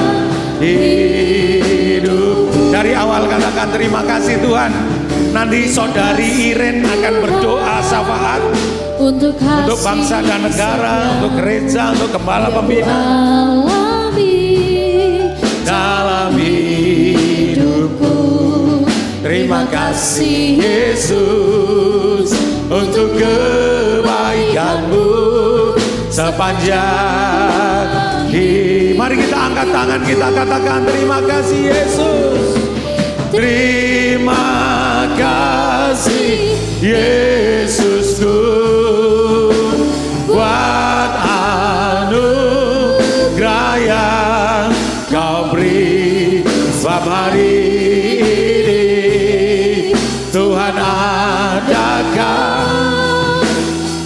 hidup. Dari awal katakan terima kasih Tuhan. Nanti saudari Iren akan berdoa syafaat untuk bangsa dan negara, untuk gereja, untuk gembala pembina dalam hidupku. Terima kasih Yesus untuk kebaikan-Mu sepanjang hidup. Mari kita angkat tangan, kita katakan terima kasih Yesus. Terima kasih Yesusku buat anugerah yang sebab hari ini Tuhan adakan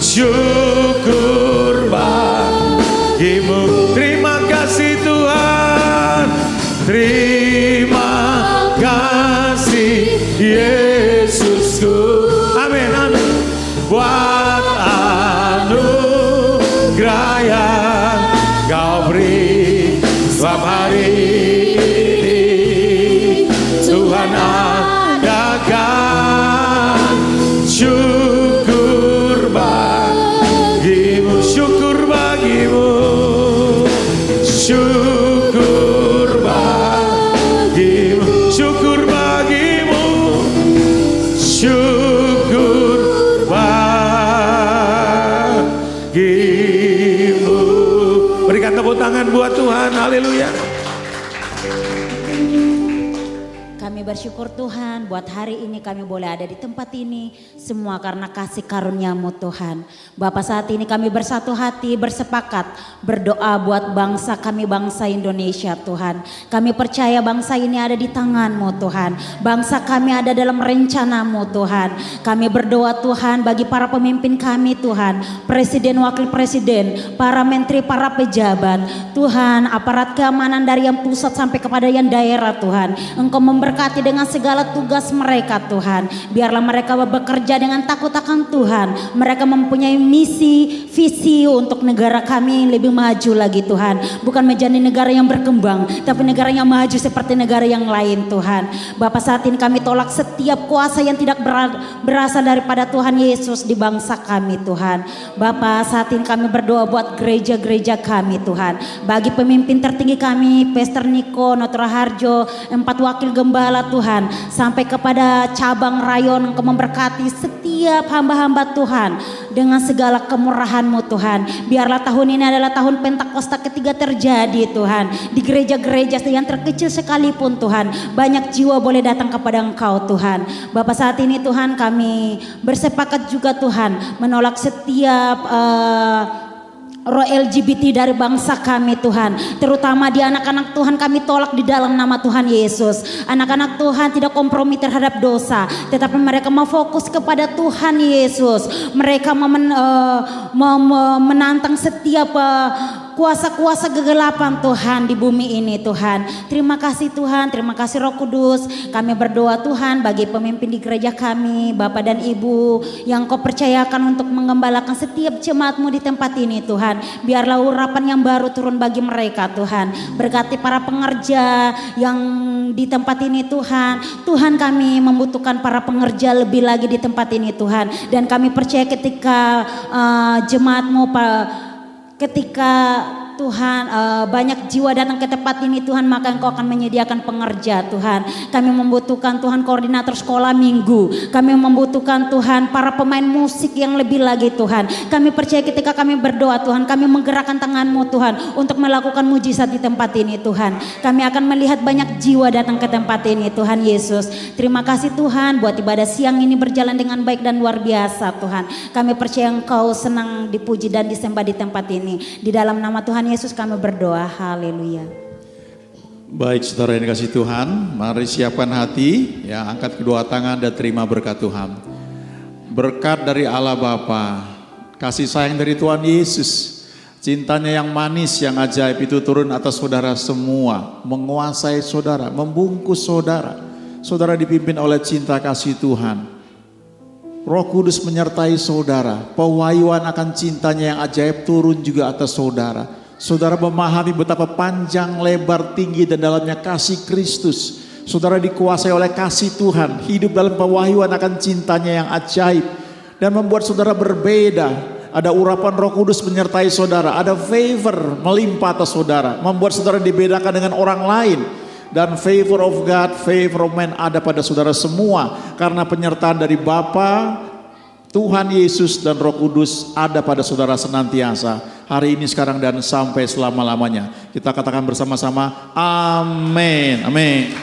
syukur bagimu. Terima kasih Tuhan, terima kasih Yesusku. Amin, amin. Buat anugerah yang Kau beri, sebab hari ini Tuhan adakan syukur bagimu, syukur bagimu, syukur bagimu, syukur bagimu, syukur bagimu. Berikan tepuk tangan buat Tuhan, haleluya. Kami bersyukur Tuhan buat hari ini kami boleh ada di tempat ini. Semua karena kasih karunia-Mu Tuhan. Bapa, saat ini kami bersatu hati bersepakat berdoa buat bangsa kami, bangsa Indonesia Tuhan. Kami percaya bangsa ini ada di tangan-Mu Tuhan. Bangsa kami ada dalam rencana-Mu Tuhan. Kami berdoa Tuhan bagi para pemimpin kami Tuhan. Presiden, wakil presiden, para menteri, para pejabat. Tuhan, aparat keamanan dari yang pusat sampai kepada yang daerah Tuhan. Engkau memberkati dengan segala tugas mereka Tuhan. Biarlah mereka bekerja dengan takut akan Tuhan. Mereka mempunyai misi, visi untuk negara kami lebih maju lagi Tuhan. Bukan menjadi negara yang berkembang, tapi negara yang maju seperti negara yang lain Tuhan. Bapak, saat ini kami tolak setiap kuasa yang tidak berasal daripada Tuhan Yesus di bangsa kami Tuhan. Bapak, saat ini kami berdoa buat gereja-gereja kami Tuhan. Bagi pemimpin tertinggi kami, Pastor Niko, Notora Harjo, 4 wakil gembala Tuhan, sampai kepada cabang rayon. Engkau memberkati setiap hamba-hamba Tuhan dengan segala kemurahan-Mu Tuhan. Biarlah tahun ini adalah tahun Pentakosta ketiga terjadi Tuhan. Di gereja-gereja yang terkecil sekalipun Tuhan, banyak jiwa boleh datang kepada Engkau Tuhan. Bapak, saat ini Tuhan kami bersepakat juga Tuhan menolak setiap roh LGBT dari bangsa kami Tuhan. Terutama di anak-anak Tuhan kami tolak di dalam nama Tuhan Yesus. Anak-anak Tuhan tidak kompromi terhadap dosa, tetapi mereka mau fokus kepada Tuhan Yesus. Mereka menantang setiap kuasa-kuasa kegelapan Tuhan di bumi ini Tuhan. Terima kasih Tuhan, terima kasih Roh Kudus. Kami berdoa Tuhan bagi pemimpin di gereja kami, Bapak dan Ibu yang Kau percayakan untuk mengembalakan setiap jemaat-Mu di tempat ini Tuhan. Biarlah urapan yang baru turun bagi mereka Tuhan. Berkati para pengerja yang di tempat ini Tuhan. Tuhan, kami membutuhkan para pengerja lebih lagi di tempat ini Tuhan. Dan kami percaya ketika jemaat-Mu ketika Tuhan banyak jiwa datang ke tempat ini Tuhan, maka Engkau akan menyediakan pengerja Tuhan. Kami membutuhkan Tuhan koordinator sekolah minggu. Kami membutuhkan Tuhan para pemain musik yang lebih lagi Tuhan. Kami percaya ketika kami berdoa Tuhan, kami menggerakkan tangan-Mu Tuhan untuk melakukan mujizat di tempat ini Tuhan. Kami akan melihat banyak jiwa datang ke tempat ini Tuhan Yesus. Terima kasih Tuhan buat ibadah siang ini berjalan dengan baik dan luar biasa Tuhan. Kami percaya Engkau senang dipuji dan disembah di tempat ini. Di dalam nama Tuhan Yesus kami berdoa, haleluya. Baik saudara yang dikasih Tuhan, mari siapkan hati, ya, angkat kedua tangan dan terima berkat Tuhan. Berkat dari Allah Bapa, kasih sayang dari Tuhan Yesus, cintanya yang manis, yang ajaib itu turun atas saudara semua, menguasai saudara, membungkus saudara. Saudara dipimpin oleh cinta kasih Tuhan. Roh Kudus menyertai saudara, pewahyuan akan cintanya yang ajaib turun juga atas saudara. Saudara memahami betapa panjang, lebar, tinggi dan dalamnya kasih Kristus. Saudara dikuasai oleh kasih Tuhan, hidup dalam pewahyuan akan cintanya yang ajaib dan membuat saudara berbeda. Ada urapan Roh Kudus menyertai saudara, ada favor melimpah atas saudara, membuat saudara dibedakan dengan orang lain. Dan favor of God, favor of man ada pada saudara semua karena penyertaan dari Bapa, Tuhan Yesus dan Roh Kudus ada pada saudara senantiasa. Hari ini, sekarang dan sampai selama-lamanya. Kita katakan bersama-sama, amin, amin.